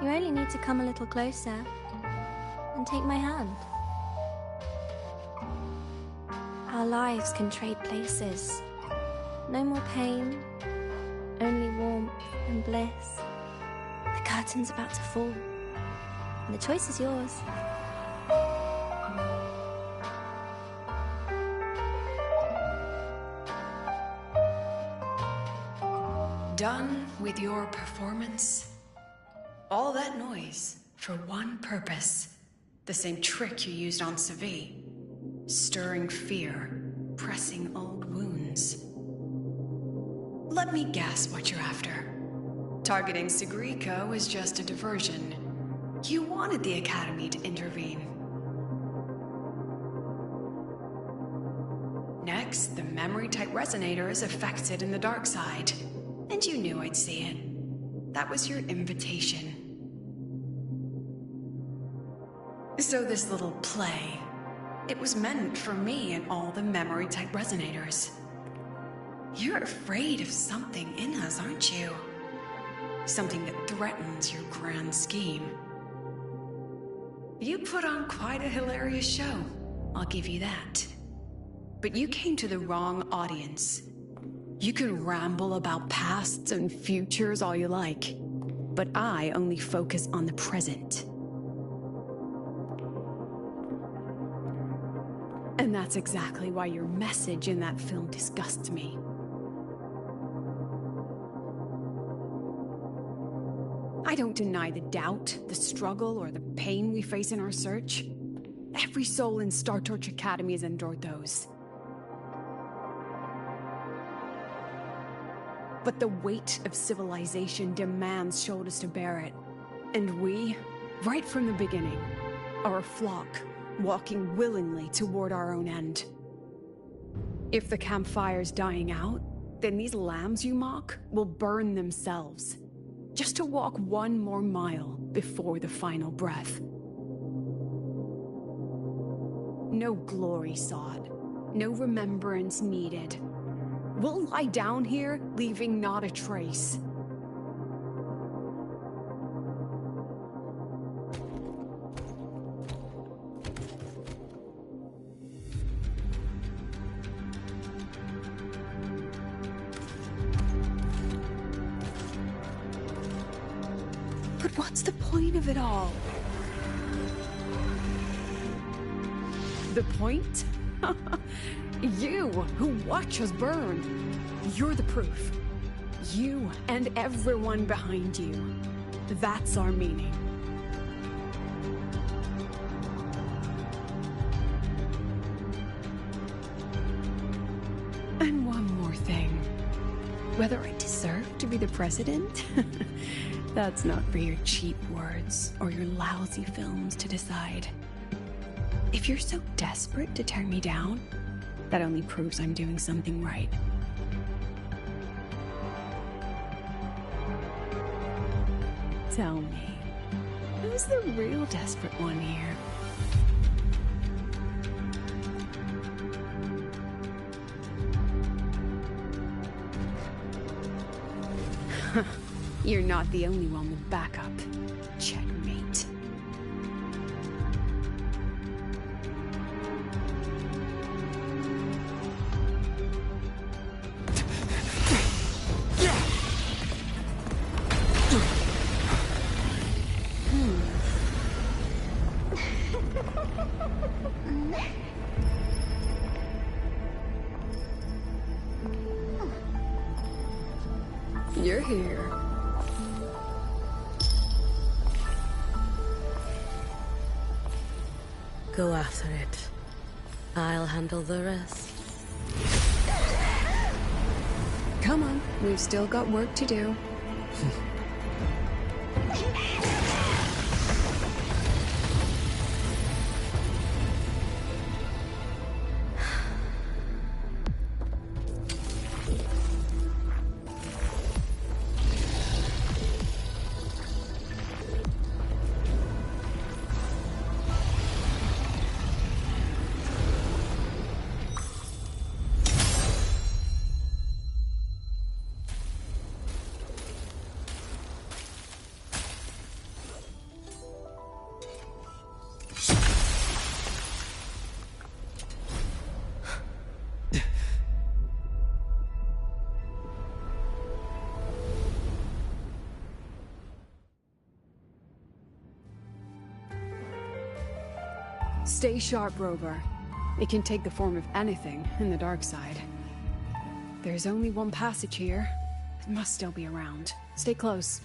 You only need to come a little closer and take my hand. Our lives can trade places. No more pain, only warmth and bliss. The curtain's about to fall, and the choice is yours. Done with your performance? All that noise for one purpose. The same trick you used on Sevi. Stirring fear, pressing old wounds. Let me guess what you're after. Targeting Sigrika was just a diversion. You wanted the Academy to intervene. Next, the memory-type resonator is affected in the dark side. And you knew I'd see it. That was your invitation. So this little play, it was meant for me and all the memory-type resonators. You're afraid of something in us, aren't you? Something that threatens your grand scheme. You put on quite a hilarious show, I'll give you that. But you came to the wrong audience. You can ramble about pasts and futures all you like, but I only focus on the present. And that's exactly why your message in that film disgusts me. I don't deny the doubt, the struggle, or the pain we face in our search. Every soul in Star Torch Academy has endured those. But the weight of civilization demands shoulders to bear it. And we, right from the beginning, are a flock, walking willingly toward our own end. If the campfire's dying out, then these lambs you mock will burn themselves, just to walk one more mile before the final breath. No glory sought, no remembrance needed. We'll lie down here, leaving not a trace. But what's the point of it all? The point? You, who watch us burn. You're the proof. You and everyone behind you. That's our meaning. And one more thing. Whether I deserve to be the president? That's not for your cheap words or your lousy films to decide. If you're so desperate to tear me down, that only proves I'm doing something right. Tell me, who's the real desperate one here? You're not the only one with backup. Checkmate. You're here. Go after it. I'll handle the rest. Come on, we've still got work to do. Stay sharp, Rover. It can take the form of anything in the dark side. There's only one passage here. It must still be around. Stay close.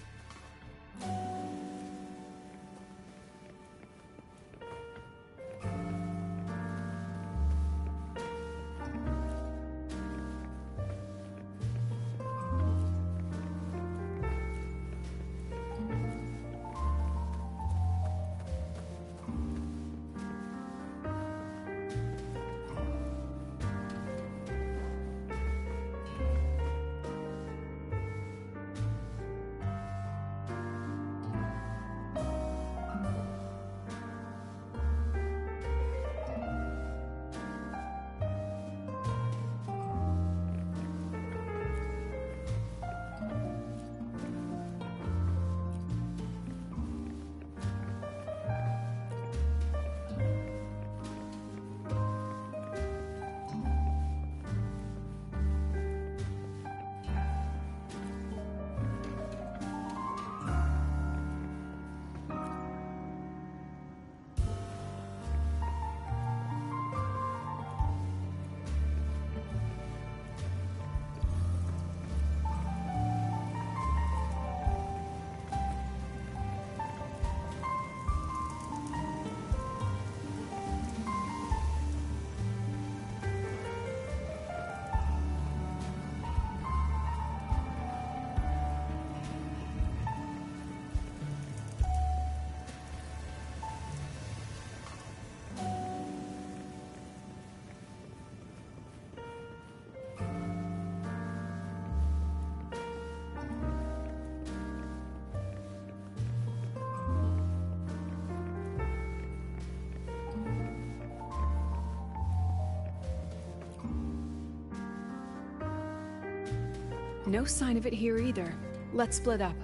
No sign of it here either. Let's split up.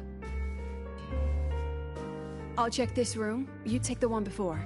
I'll check this room. You take the one before.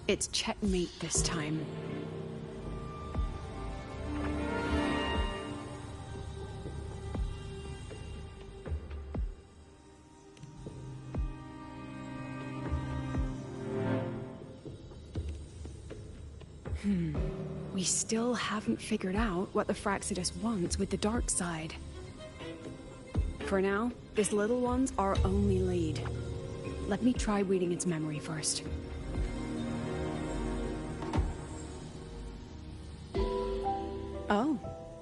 It's checkmate this time. We still haven't figured out what the Fraxidus wants with the dark side. For now, this little one's our only lead. Let me try reading its memory first. Oh,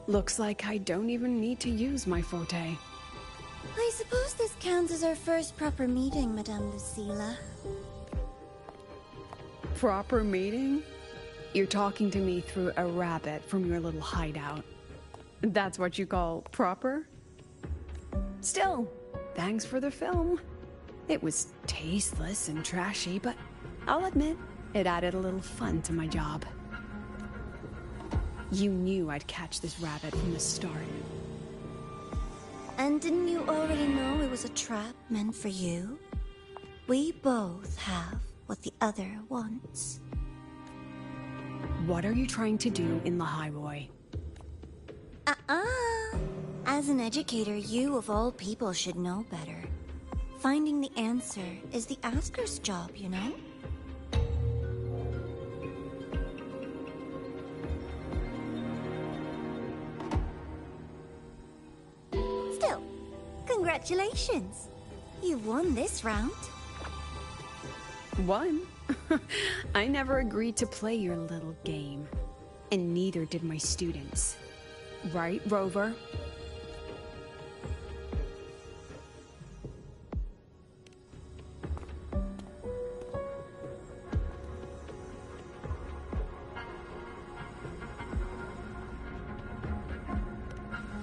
looks like I don't even need to use my forte. I suppose this counts as our first proper meeting, Madame Lucilla. Proper meeting? You're talking to me through a rabbit from your little hideout. That's what you call proper? Still, thanks for the film. It was tasteless and trashy, but I'll admit, it added a little fun to my job. You knew I'd catch this rabbit from the start. And didn't you already know it was a trap meant for you? We both have what the other wants. What are you trying to do in the highway? As an educator, you of all people should know better. Finding the answer is the asker's job, you know? Still, congratulations. You won this round. Won? I never agreed to play your little game. And neither did my students. Right, Rover?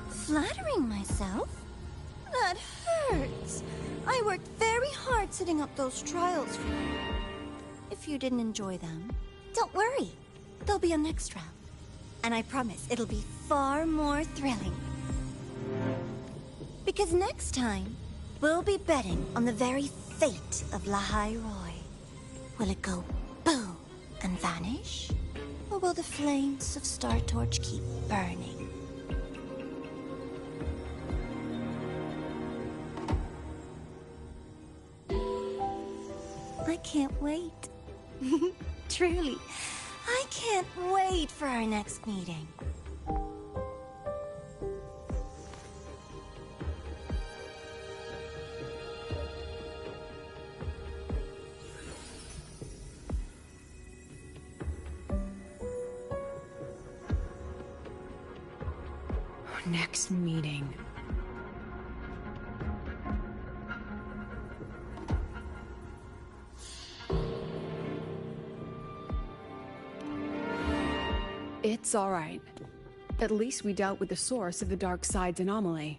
Flattering myself? That hurts. I worked very hard setting up those trials for you. If you didn't enjoy them, don't worry. There'll be a next round. And I promise it'll be far more thrilling. Because next time, we'll be betting on the very fate of Lahai Roy. Will it go boom and vanish? Or will the flames of Star Torch keep burning? I can't wait. Truly, I can't wait for our next meeting. Next meeting. It's all right. At least we dealt with the source of the dark side's anomaly.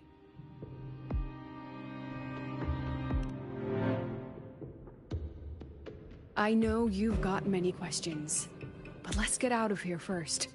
I know you've got many questions, but let's get out of here first.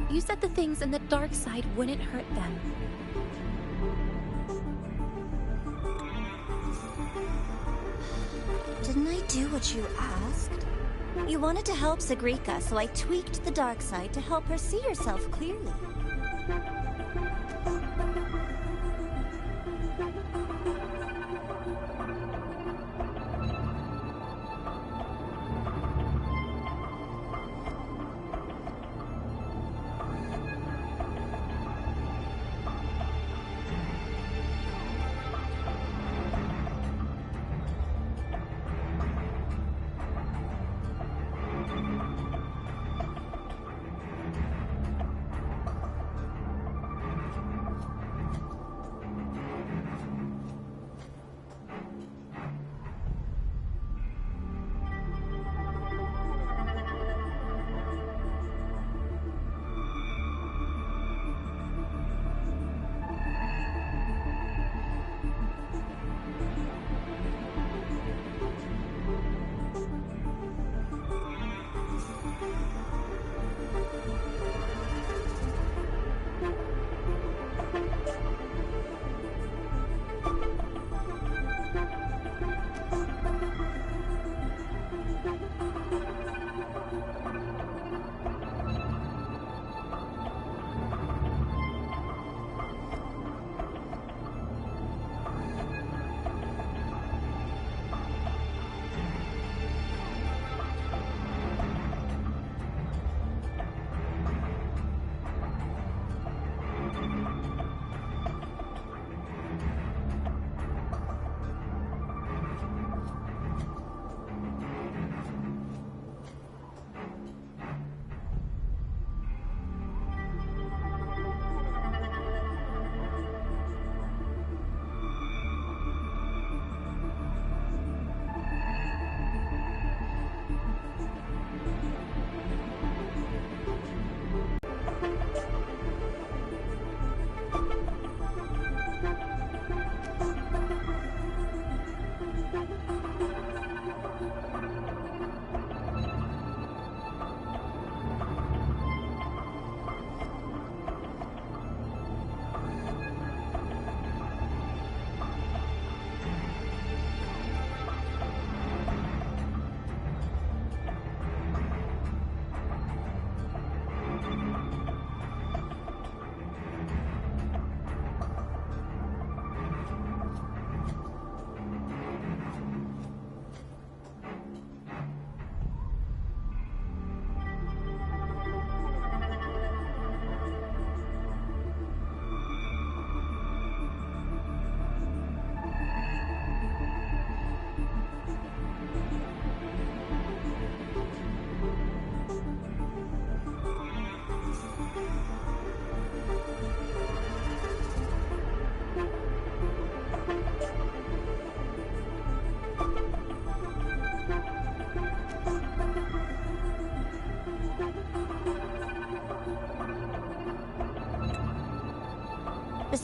You said the things in the dark side wouldn't hurt them. Didn't I do what you asked? You wanted to help Sagrika, so I tweaked the dark side to help her see herself clearly.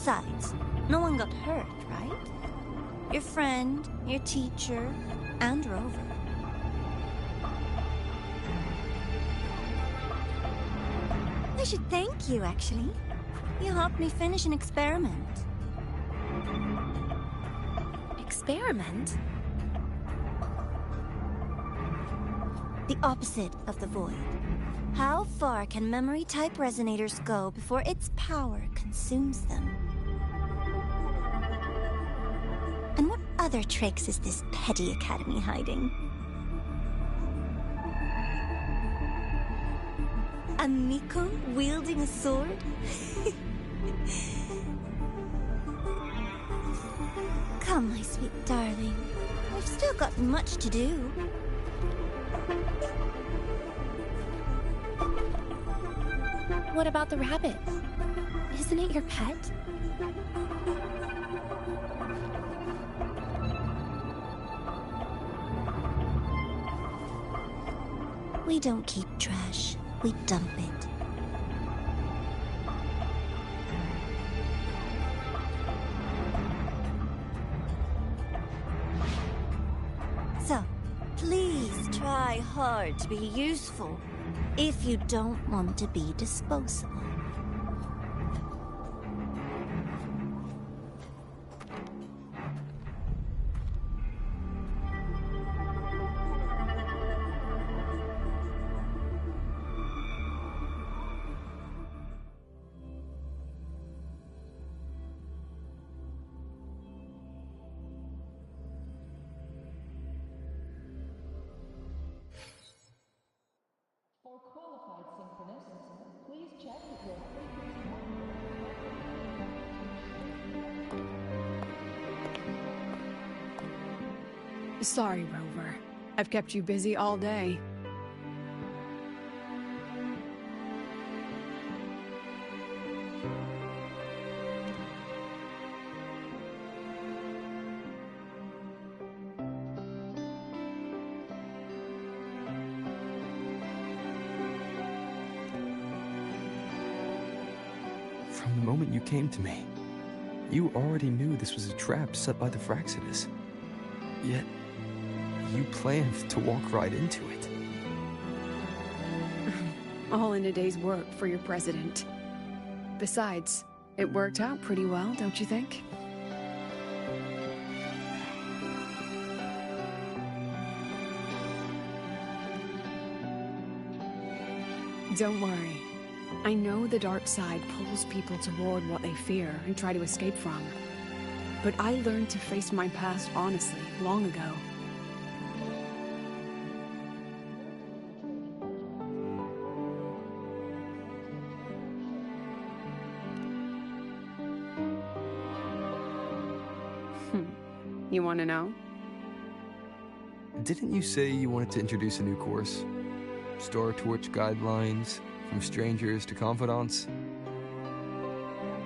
Besides, no one got hurt, right? Your friend, your teacher, and Rover. I should thank you, actually. You helped me finish an experiment. Experiment? The opposite of the void. How far can memory-type resonators go before its power consumes them? And what other tricks is this petty academy hiding? A Miko wielding a sword? Come, my sweet darling. We've still got much to do. What about the rabbit? Isn't it your pet? We don't keep trash. We dump it. So, please try hard to be useful if you don't want to be disposable. For qualified synchronists, please check with your frequency monitor. Sorry, Rover. I've kept you busy all day. From the moment you came to me, you already knew this was a trap set by the Fraxidus. Yet, you planned to walk right into it. All in a day's work for your president. Besides, it worked out pretty well, don't you think? Don't worry. I know the dark side pulls people toward what they fear and try to escape from. But I learned to face my past honestly long ago. You want to know? Didn't you say you wanted to introduce a new course? Star Torch guidelines, from strangers to confidants?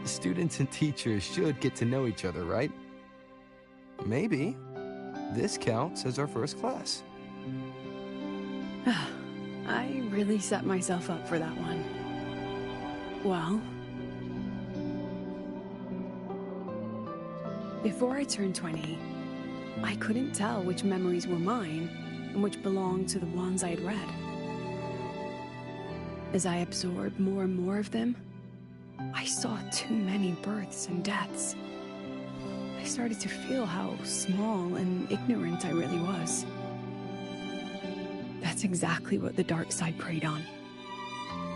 Students and teachers should get to know each other, right? Maybe this counts as our first class. I really set myself up for that one. Well, before I turned 20, I couldn't tell which memories were mine and which belonged to the ones I had read. As I absorbed more and more of them, I saw too many births and deaths. I started to feel how small and ignorant I really was. That's exactly what the dark side preyed on.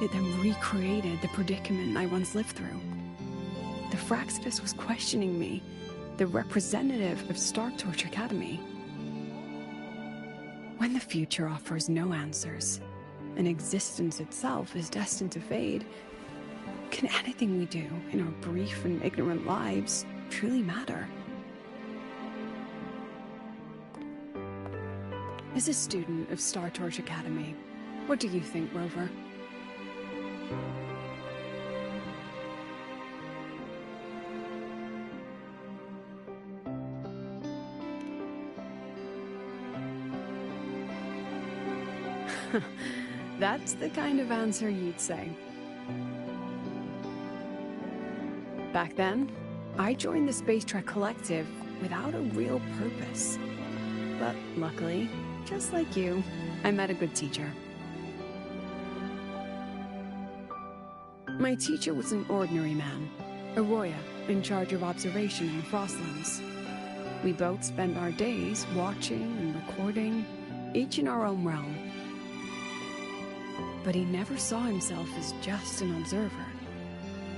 It then recreated the predicament I once lived through. The Fraxidus was questioning me, the representative of Star Torch Academy. When the future offers no answers, and existence itself is destined to fade, can anything we do in our brief and ignorant lives truly matter? As a student of Star Torch Academy, what do you think, Rover? That's the kind of answer you'd say. Back then, I joined the Space Trek Collective without a real purpose. But luckily, just like you, I met a good teacher. My teacher was an ordinary man, a Roya in charge of observation in the Frostlands. We both spent our days watching and recording, each in our own realm. But he never saw himself as just an observer.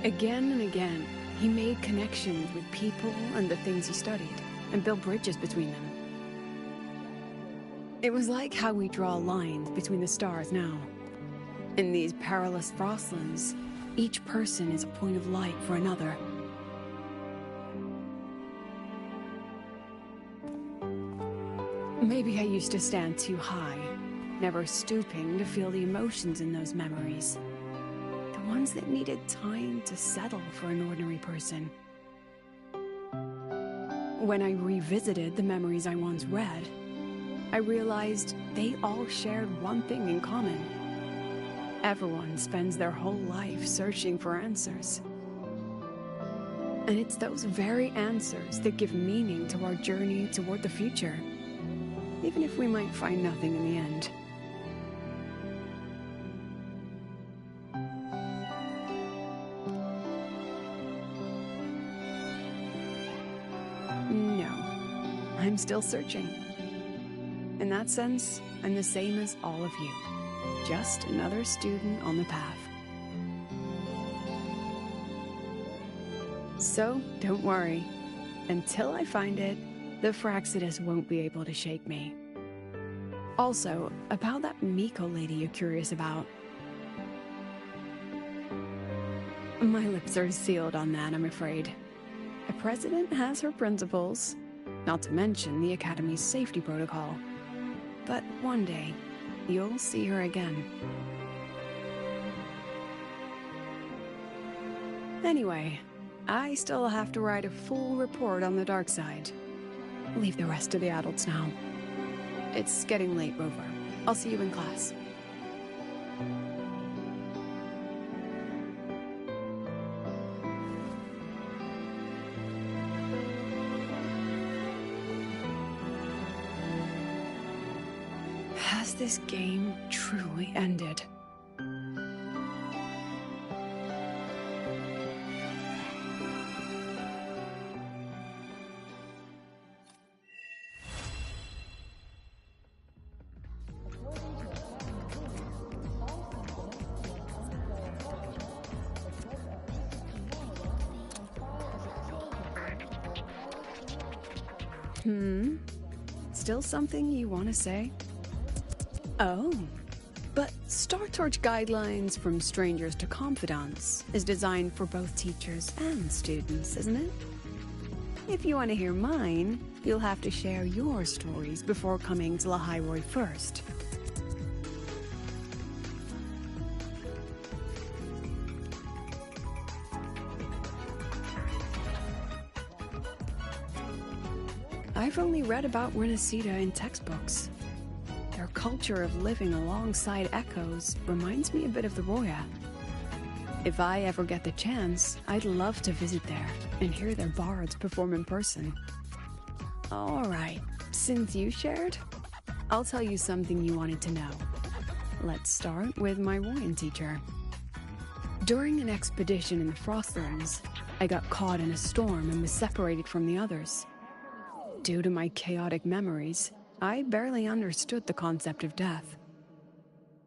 Again and again, he made connections with people and the things he studied, and built bridges between them. It was like how we draw lines between the stars now. In these perilous Frostlands, each person is a point of light for another. Maybe I used to stand too high, never stooping to feel the emotions in those memories. The ones that needed time to settle for an ordinary person. When I revisited the memories I once read, I realized they all shared one thing in common. Everyone spends their whole life searching for answers. And it's those very answers that give meaning to our journey toward the future, even if we might find nothing in the end. No, I'm still searching. In that sense, I'm the same as all of you. Just another student on the path. So, don't worry. Until I find it, the Fraxidus won't be able to shake me. Also, about that Miko lady you're curious about. My lips are sealed on that, I'm afraid. A president has her principles, not to mention the Academy's safety protocol. But one day, you'll see her again. Anyway, I still have to write a full report on the dark side. Leave the rest to the adults now. It's getting late, Rover. I'll see you in class. Has this game truly ended? Still something you want to say? Oh, but StarTorch Guidelines from Strangers to Confidants is designed for both teachers and students, isn't it? If you want to hear mine, you'll have to share your stories before coming to Lahairoi first. I've only read about Renacita in textbooks. Their culture of living alongside echoes reminds me a bit of the Roya. If I ever get the chance, I'd love to visit there and hear their bards perform in person. Alright, since you shared, I'll tell you something you wanted to know. Let's start with my Royan teacher. During an expedition in the Frostlands, I got caught in a storm and was separated from the others. Due to my chaotic memories, I barely understood the concept of death.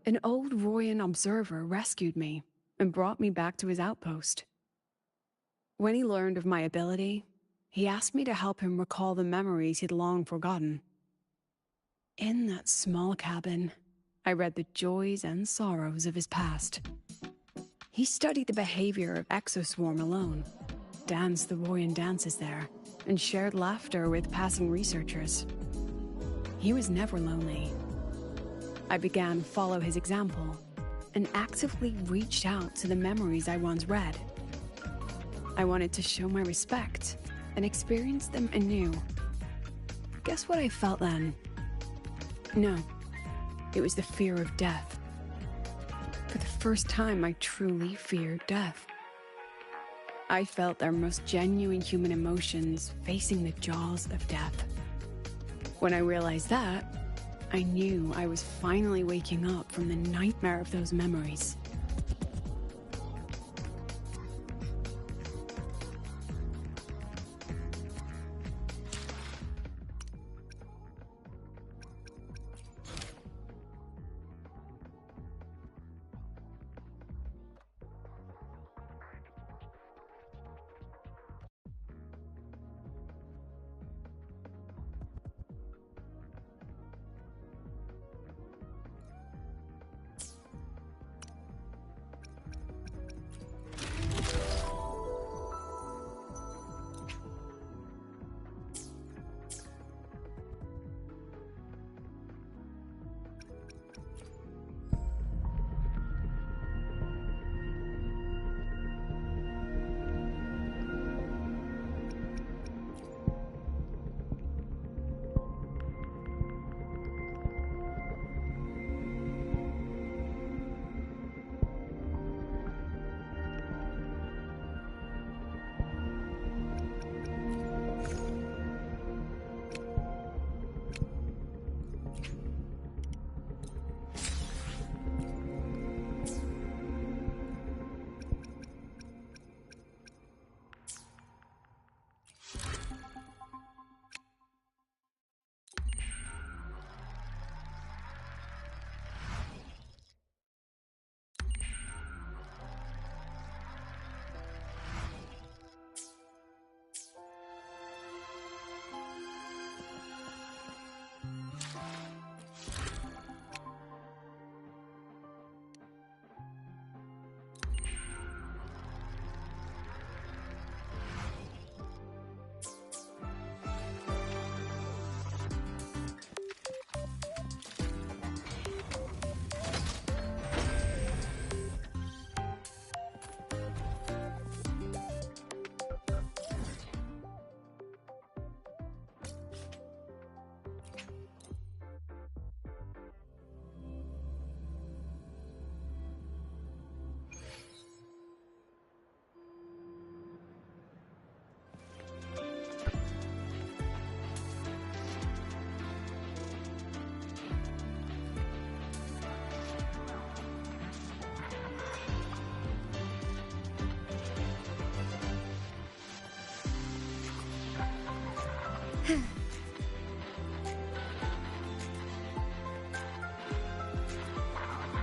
An old Royan observer rescued me and brought me back to his outpost. When he learned of my ability, he asked me to help him recall the memories he'd long forgotten. In that small cabin, I read the joys and sorrows of his past. He studied the behavior of Exoswarm alone, danced the Royan dances there, and shared laughter with passing researchers. He was never lonely. I began to follow his example and actively reached out to the memories I once read. I wanted to show my respect and experience them anew. Guess what I felt then? No, it was the fear of death. For the first time, I truly feared death. I felt our most genuine human emotions facing the jaws of death. When I realized that, I knew I was finally waking up from the nightmare of those memories.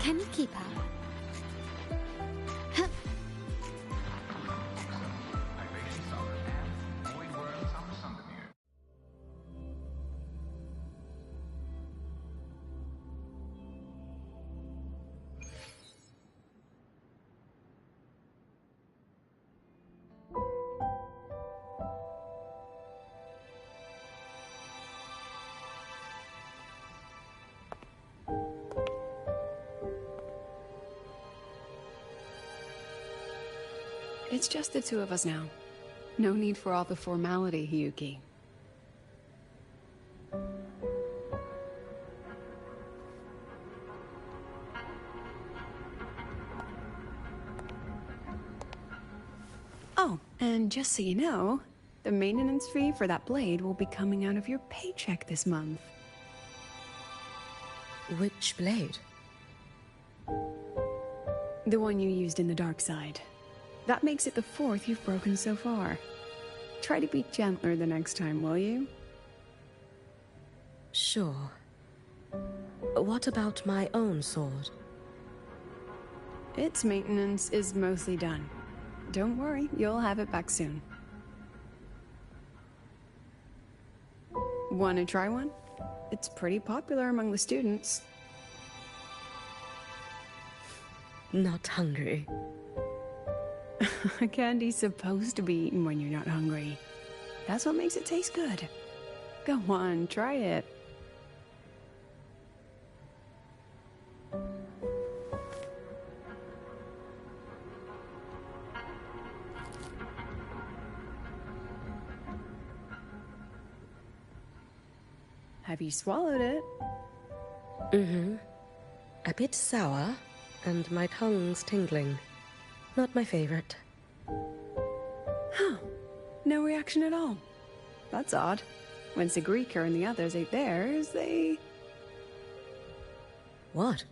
Can you keep up? It's just the two of us now. No need for all the formality, Yuki. Oh, and just so you know, the maintenance fee for that blade will be coming out of your paycheck this month. Which blade? The one you used in the dark side. That makes it the 4th you've broken so far. Try to be gentler the next time, will you? Sure. What about my own sword? Its maintenance is mostly done. Don't worry, you'll have it back soon. Wanna try one? It's pretty popular among the students. Not hungry. Candy's supposed to be eaten when you're not hungry. That's what makes it taste good. Go on, try it. Have you swallowed it? Mm-hmm. A bit sour, and my tongue's tingling. Not my favorite. No reaction at all. That's odd. When Sigrika and the others ate theirs, they... What?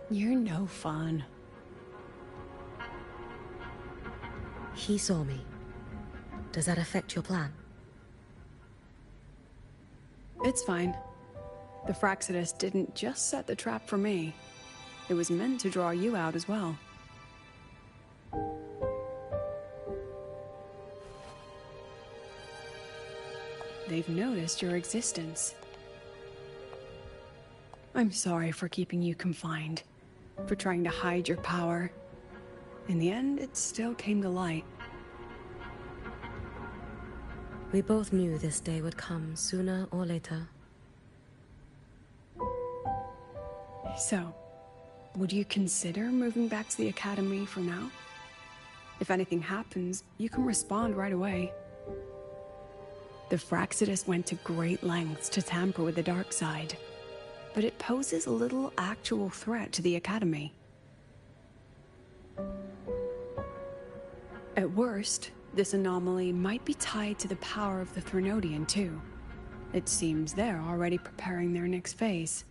You're no fun. He saw me. Does that affect your plan? It's fine. The Fraxidus didn't just set the trap for me. It was meant to draw you out as well. They've noticed your existence. I'm sorry for keeping you confined, for trying to hide your power. In the end, it still came to light. We both knew this day would come sooner or later. So, would you consider moving back to the Academy for now? If anything happens, you can respond right away. The Fraxidus went to great lengths to tamper with the dark side, but it poses little actual threat to the Academy. At worst, this anomaly might be tied to the power of the Threnodian too. It seems they're already preparing their next phase.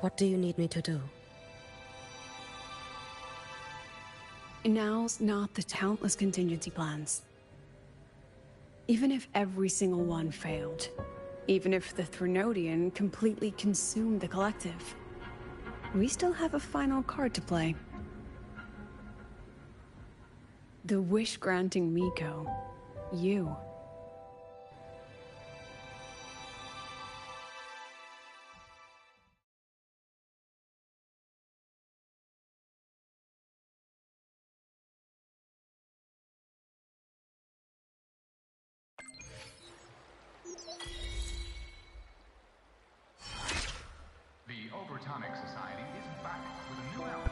What do you need me to do? Now's not the countless contingency plans. Even if every single one failed, even if the Threnodian completely consumed the collective, we still have a final card to play. The wish-granting Miko. You. The Overtonic Society is back with a new album.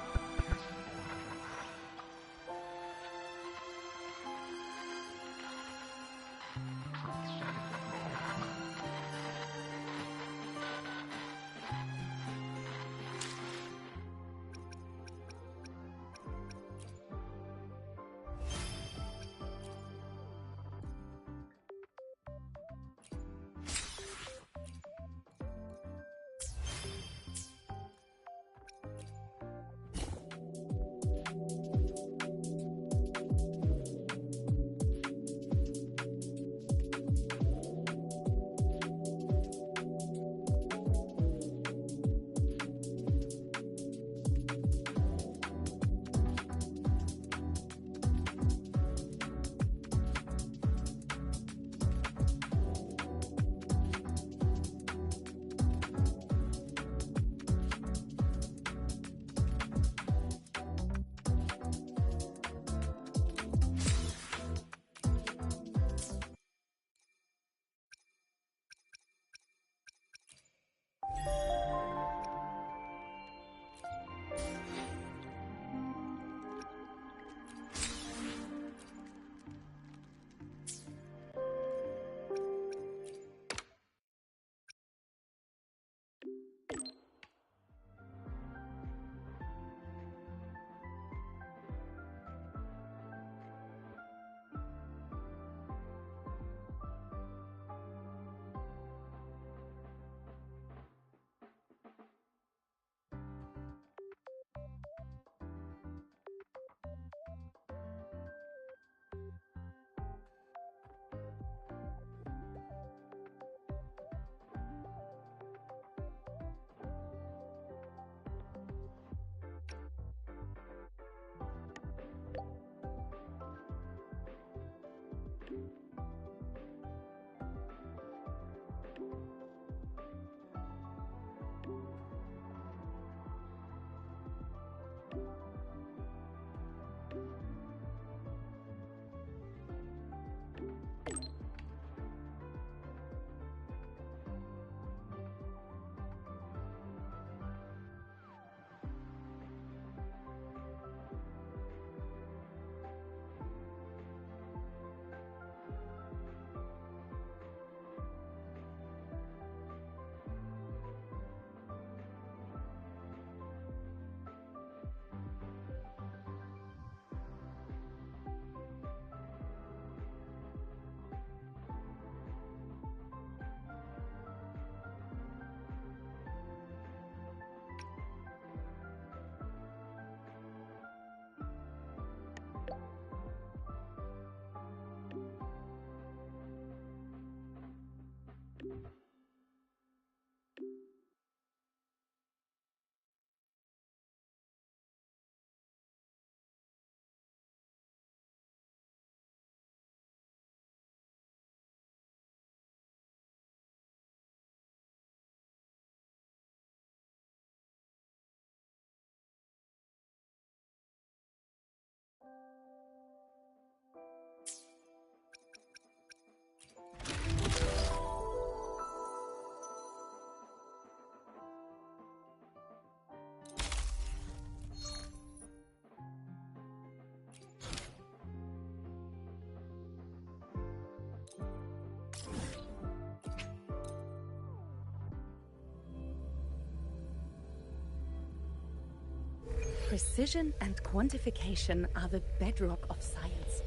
Precision and quantification are the bedrock of science.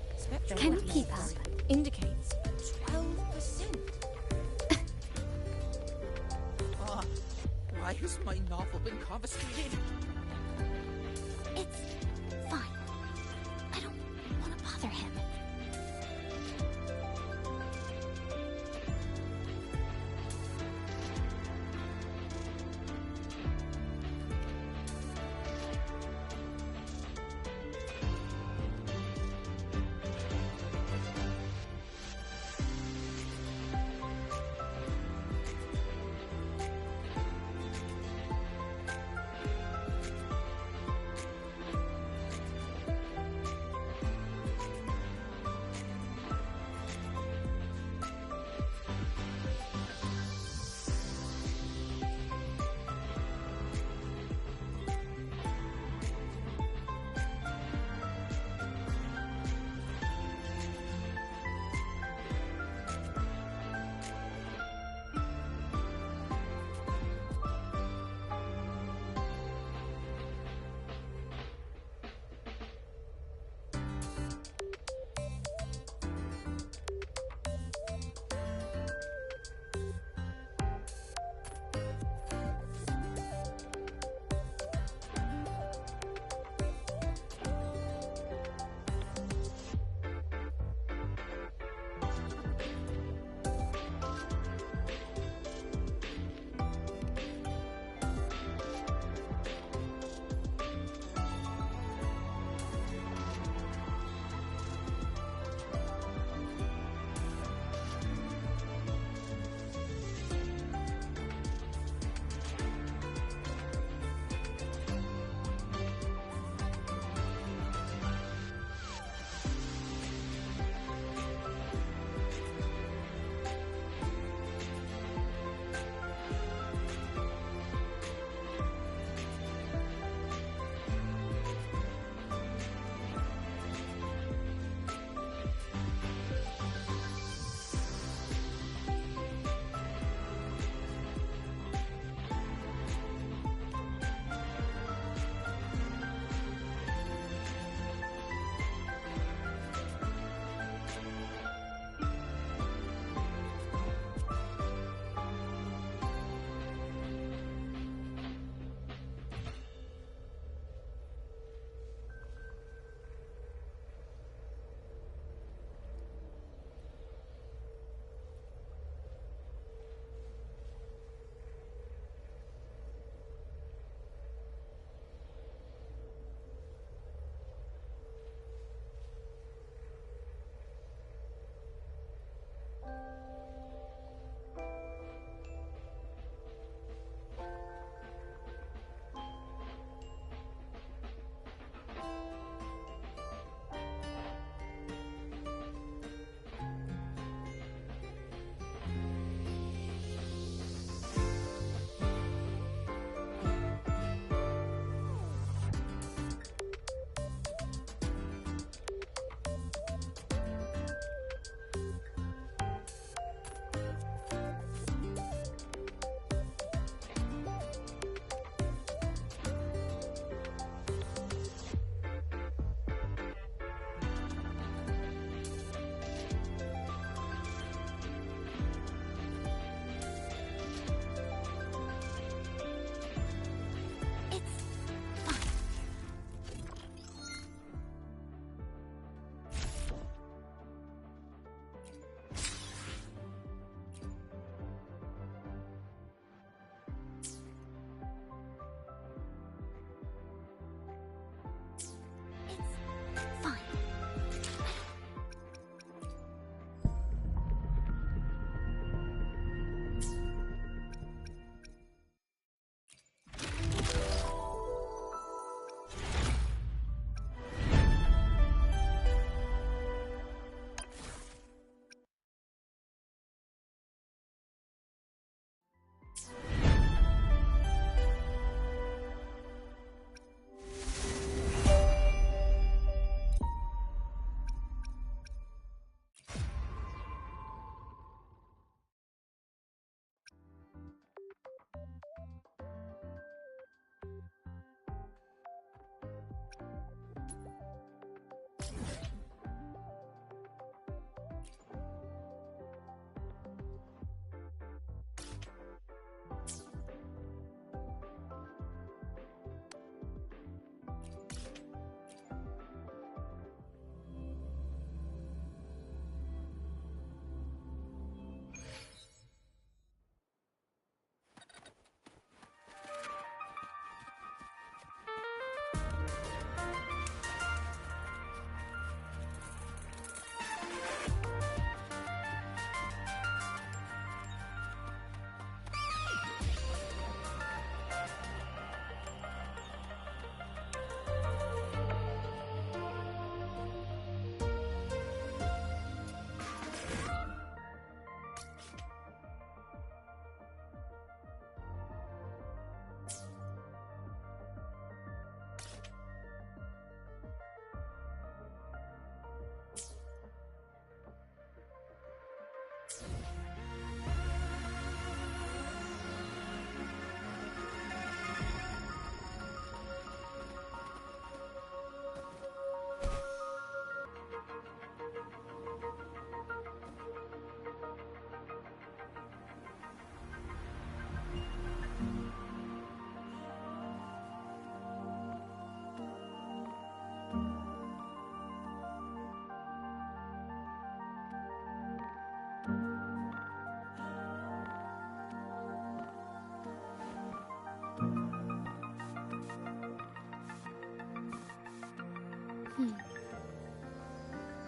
Cannot keep up. Indicates 12%. Why has my novel been confiscated? It's fine. I don't want to bother him.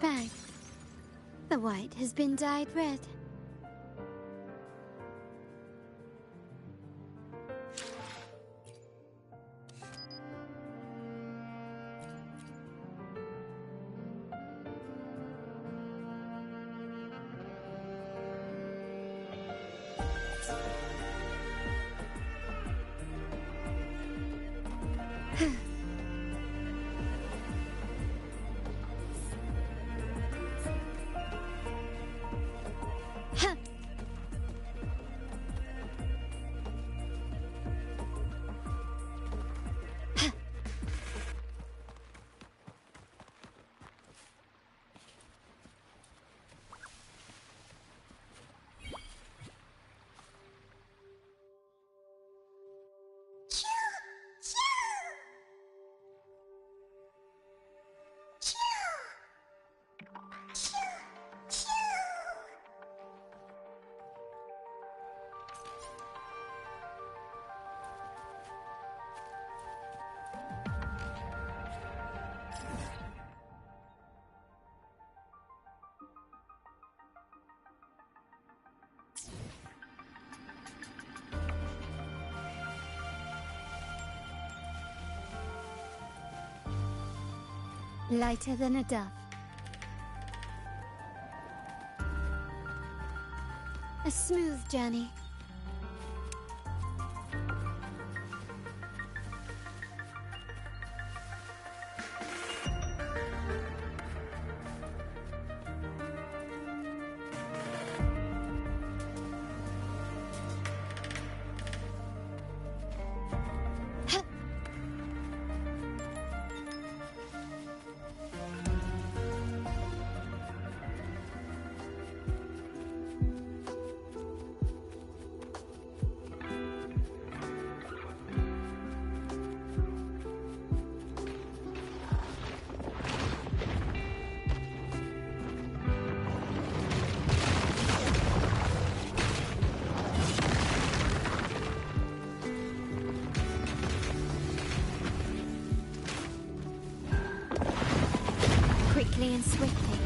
bag. The white has been dyed red. Lighter than a dove. A smooth journey. Quickly and swiftly.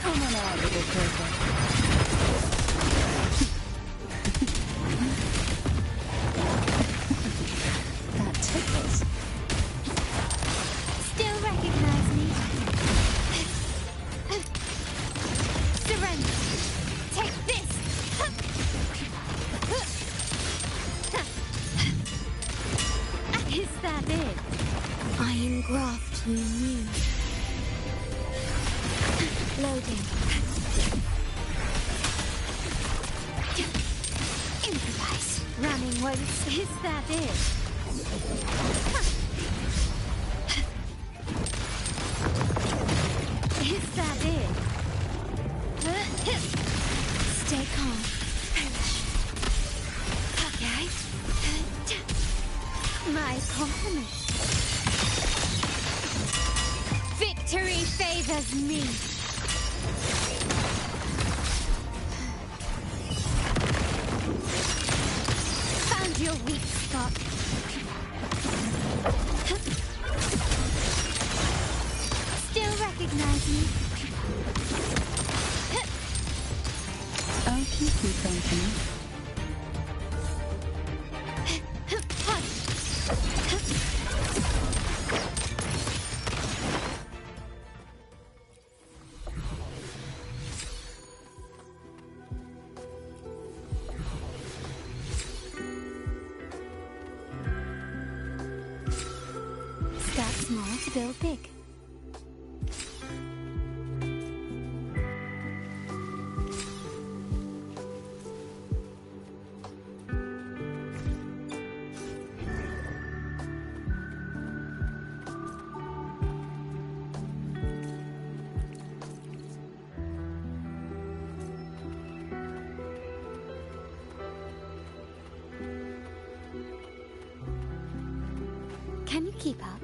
Come on out, little croaker. That tickles. Still recognize me? Surrender. Take this. Is that it? I engraft you new. Loading. Improvise. Running once. Is that it? Is that it? Stay calm. Okay. My compliments. Victory favors me. Found your weak spot. Still recognize me? I'll keep you company. Start small to build big. Can you keep up?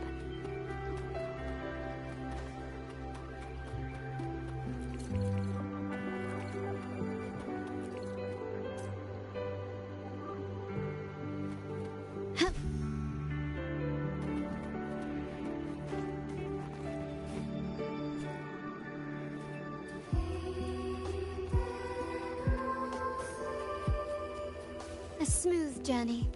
A smooth journey.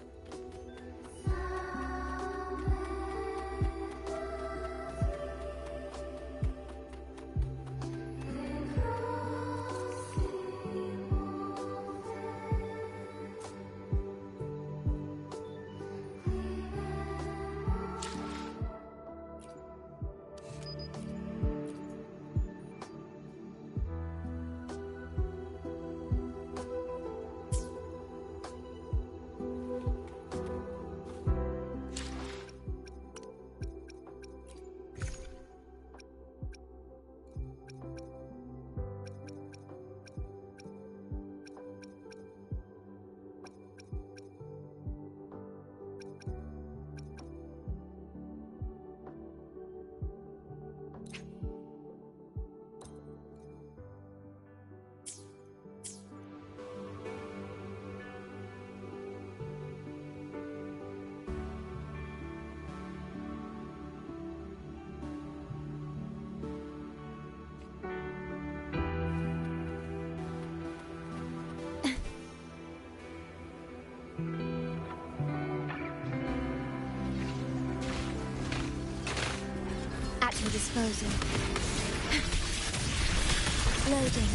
At your disposal. Loading.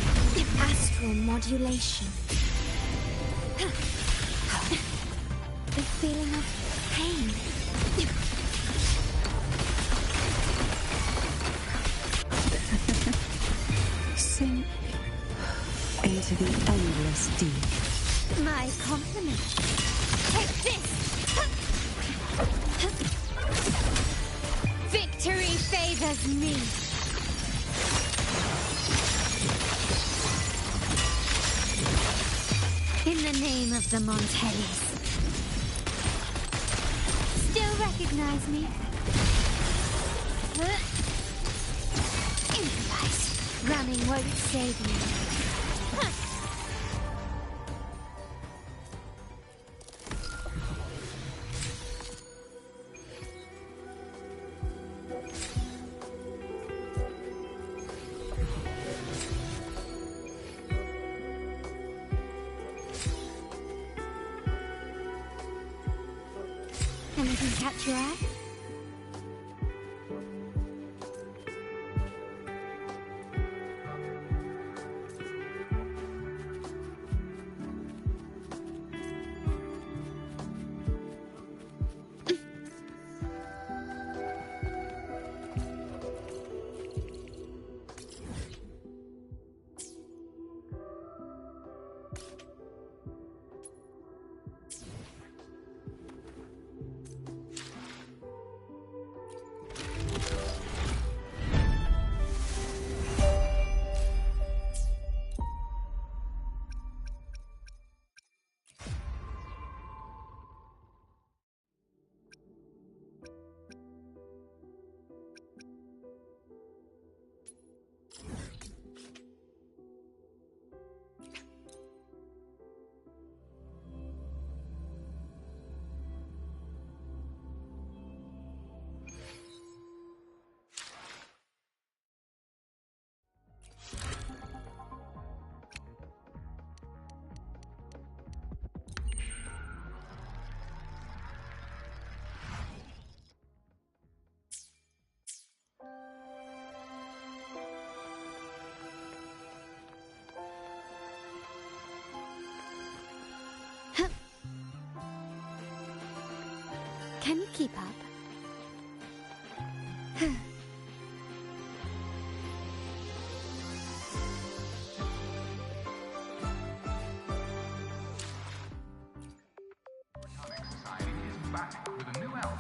Astral modulation. The feeling of pain. Sink into the endless deep. My compliment. Take this! Victory favors me. In the name of the Montellis. Still recognize me? Improvise. Running won't save you. Anything catch your eye? Can you keep up? Society is back with a new album.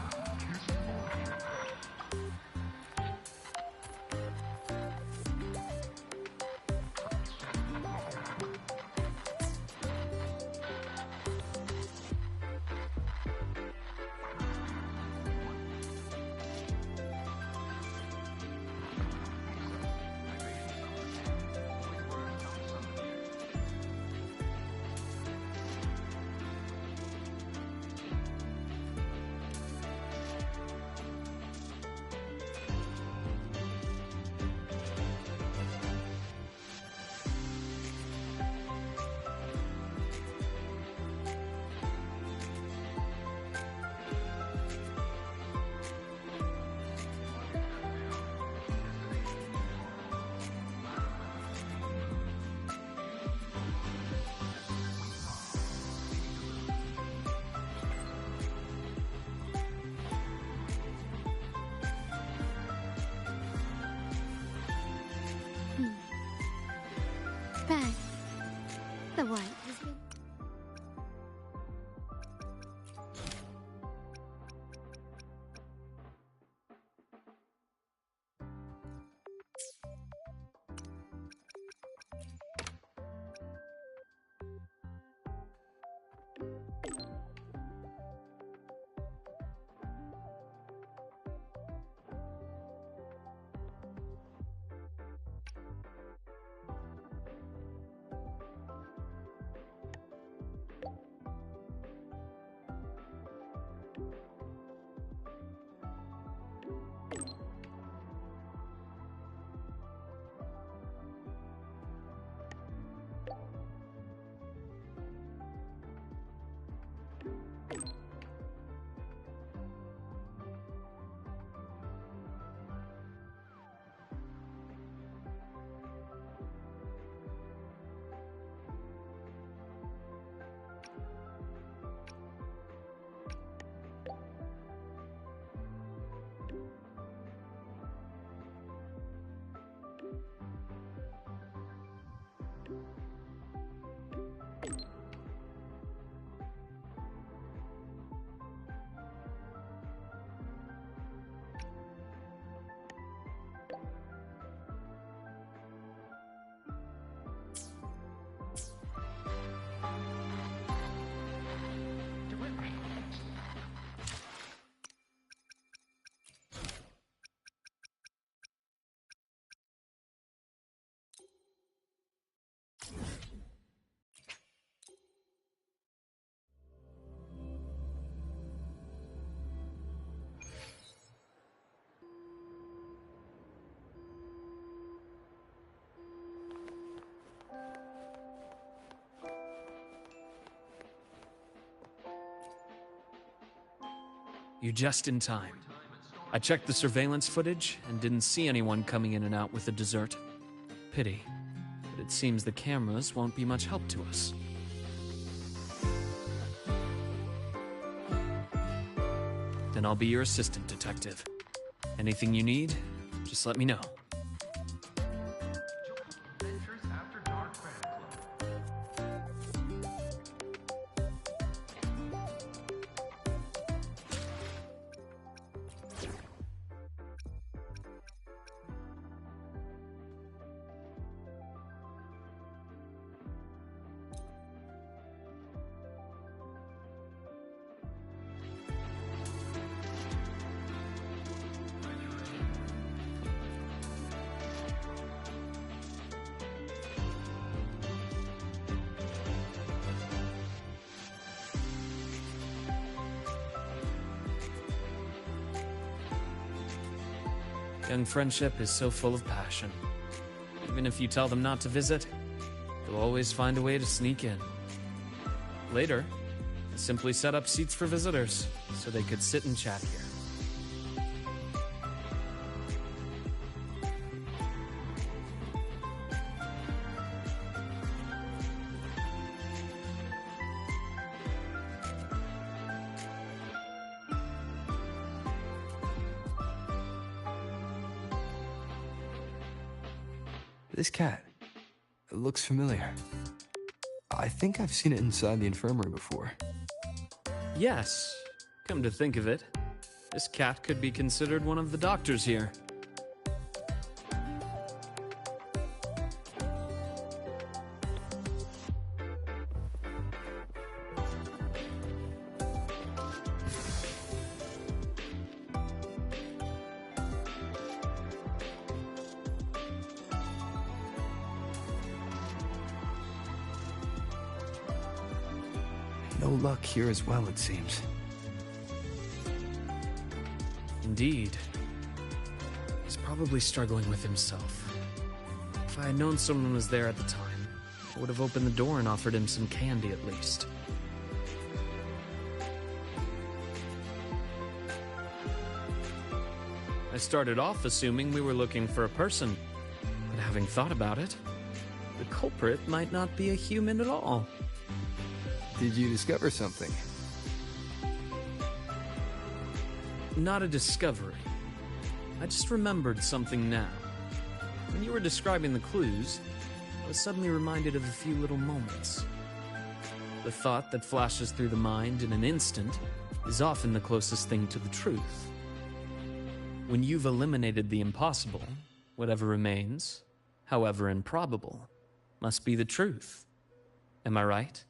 You just in time. I checked the surveillance footage and didn't see anyone coming in and out with the dessert. Pity, but it seems the cameras won't be much help to us. Then I'll be your assistant, detective. Anything you need, just let me know. Young friendship is so full of passion. Even if you tell them not to visit, they'll always find a way to sneak in. Later, I simply set up seats for visitors so they could sit and chat here. This cat, it looks familiar. I think I've seen it inside the infirmary before. Yes, come to think of it, this cat could be considered one of the doctors here. No luck here as well, it seems. Indeed. He's probably struggling with himself. If I had known someone was there at the time, I would have opened the door and offered him some candy at least. I started off assuming we were looking for a person, but having thought about it, the culprit might not be a human at all. Did you discover something? Not a discovery. I just remembered something now. When you were describing the clues, I was suddenly reminded of a few little moments. The thought that flashes through the mind in an instant is often the closest thing to the truth. When you've eliminated the impossible, whatever remains, however improbable, must be the truth. Am I right?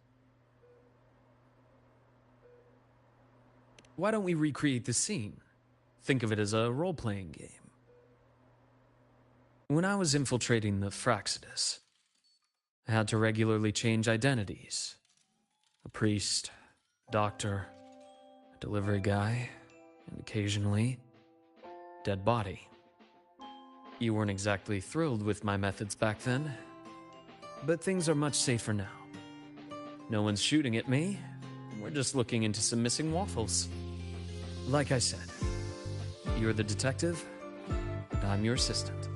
Why don't we recreate the scene? Think of it as a role-playing game. When I was infiltrating the Fraxidus, I had to regularly change identities. A priest, doctor, a delivery guy, and occasionally, dead body. You weren't exactly thrilled with my methods back then, but things are much safer now. No one's shooting at me, we're just looking into some missing waffles. Like I said, you're the detective, and I'm your assistant.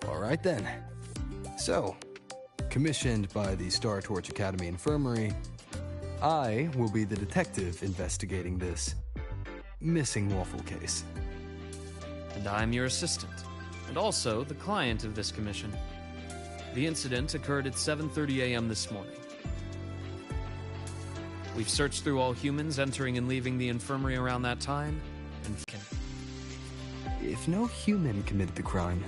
All right then. So, commissioned by the Star Torch Academy Infirmary, I will be the detective investigating this missing waffle case. And I'm your assistant, and also the client of this commission. The incident occurred at 7:30 a.m. this morning. We've searched through all humans entering and leaving the infirmary around that time, and if no human committed the crime,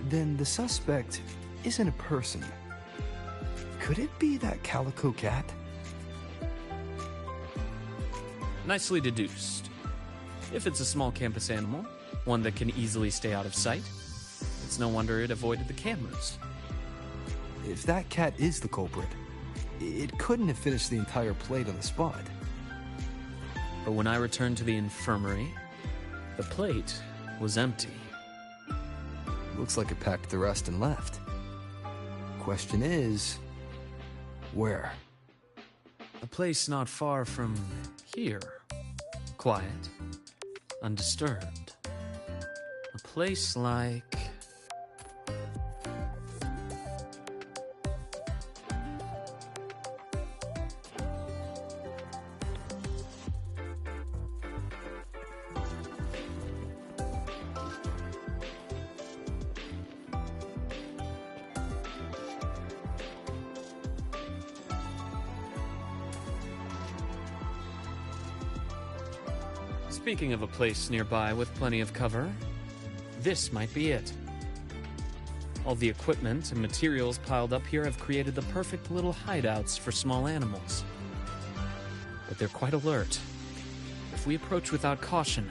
then the suspect isn't a person. Could it be that calico cat? Nicely deduced. If it's a small campus animal, one that can easily stay out of sight, it's no wonder it avoided the cameras. If that cat is the culprit, it couldn't have finished the entire plate on the spot. But when I returned to the infirmary, the plate was empty. Looks like it packed the rest and left. Question is, where? A place not far from here. Quiet, undisturbed. A place like... Speaking of a place nearby with plenty of cover, this might be it. All the equipment and materials piled up here have created the perfect little hideouts for small animals. But they're quite alert. If we approach without caution,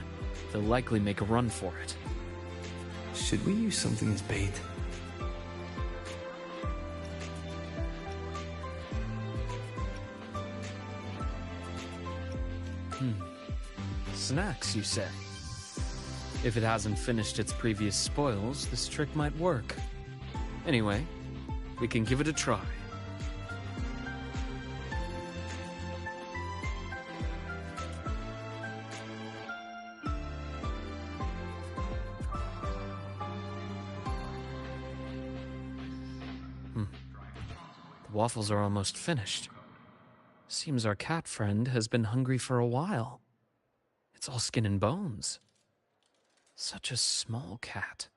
they'll likely make a run for it. Should we use something as bait? Snacks, you say? If it hasn't finished its previous spoils, this trick might work. Anyway, we can give it a try. The waffles are almost finished. Seems our cat friend has been hungry for a while. It's all skin and bones. Such a small cat.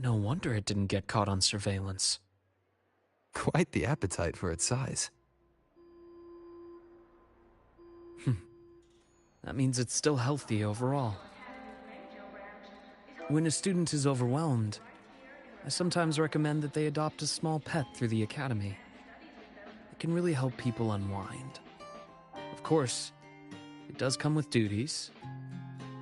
No wonder it didn't get caught on surveillance. Quite the appetite for its size. That means it's still healthy overall. When a student is overwhelmed, I sometimes recommend that they adopt a small pet through the academy. It can really help people unwind. Of course, it does come with duties.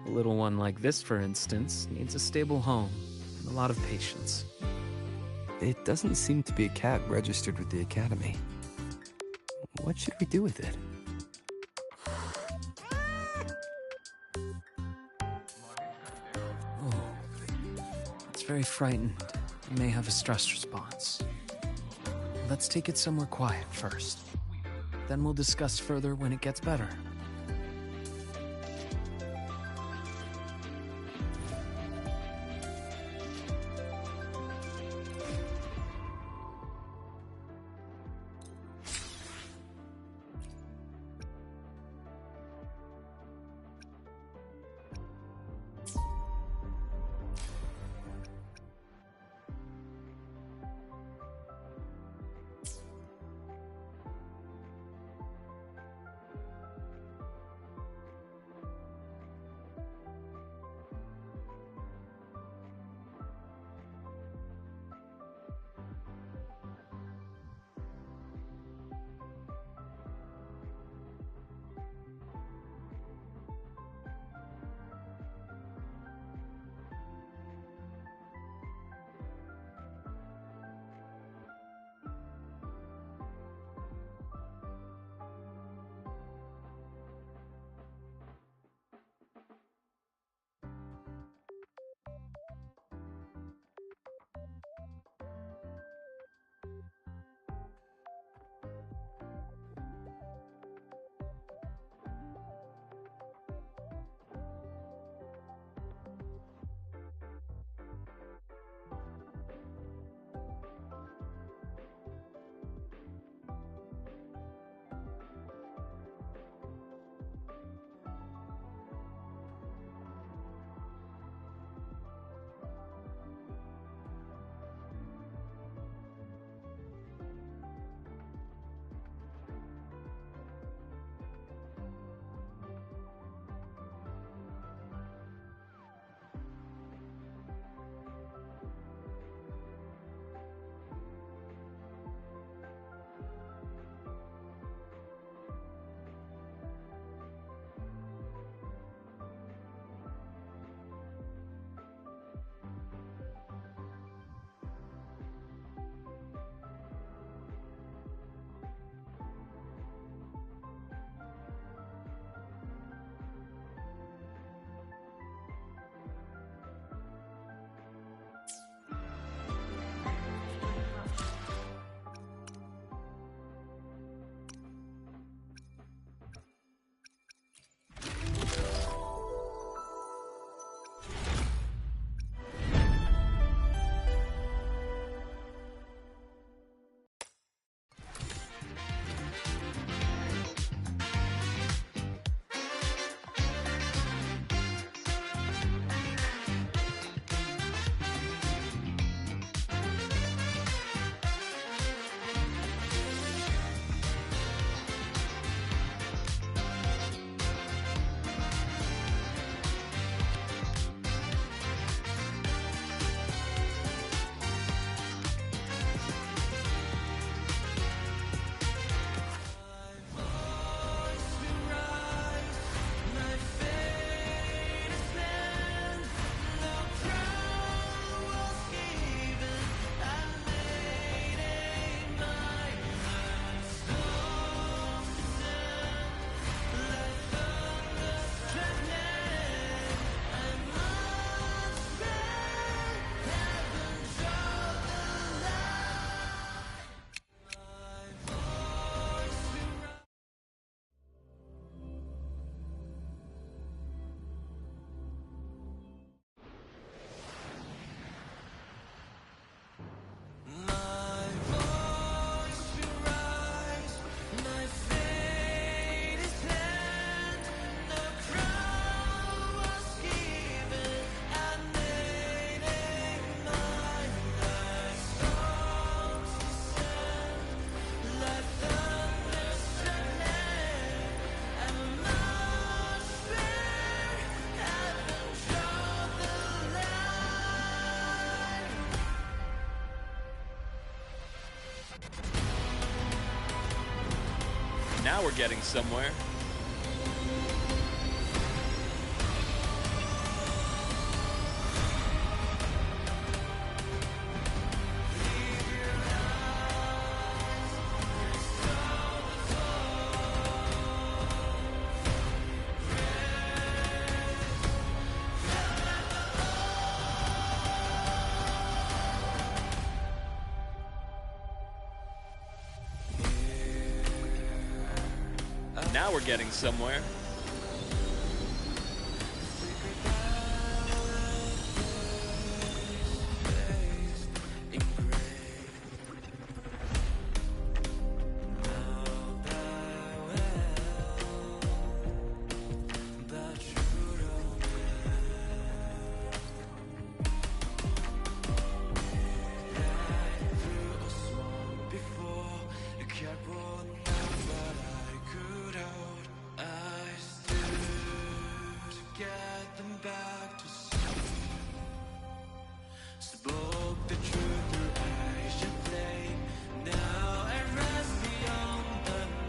A little one like this, for instance, needs a stable home and a lot of patience. It doesn't seem to be a cat registered with the academy. What should we do with it? It's very frightened. It may have a stress response. Let's take it somewhere quiet first. Then we'll discuss further when it gets better. Now we're getting somewhere. Now we're getting somewhere.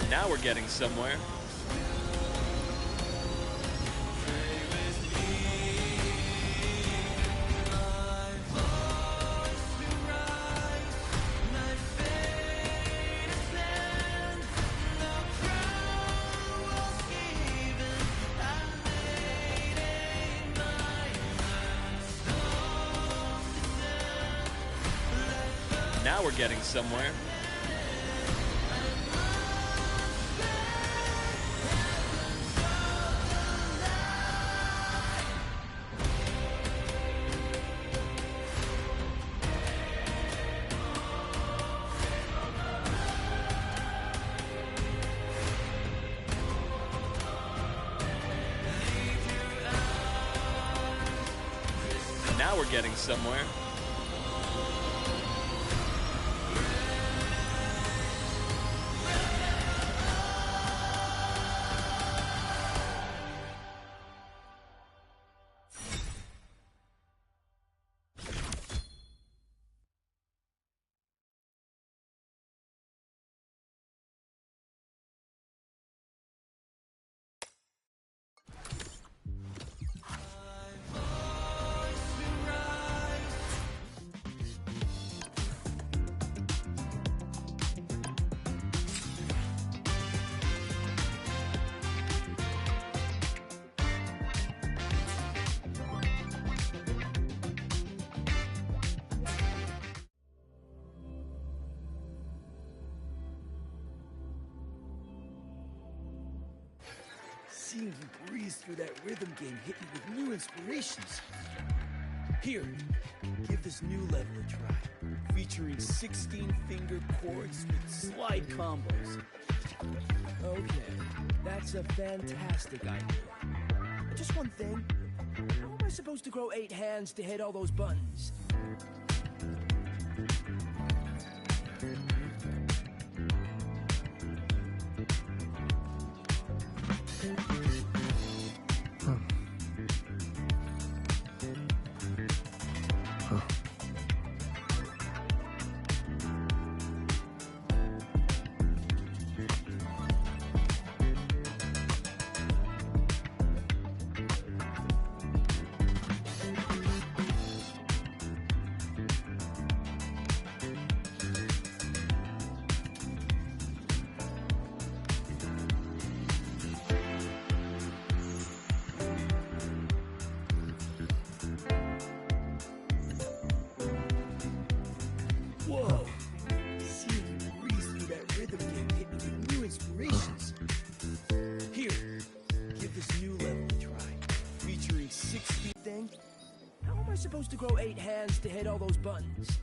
Now we're getting somewhere. Now we're getting somewhere. Now we're getting somewhere. Seeing you breeze through that rhythm game hit me with new inspirations. Here, give this new level a try, featuring 16-finger chords with slide combos. Okay, that's a fantastic idea. Just one thing, how am I supposed to grow 8 hands to hit all those buttons? Whoa! Seeing you breeze through that rhythm game hit me with new inspirations. Here, give this new level a try, featuring 60 thing. How am I supposed to grow 8 hands to hit all those buttons?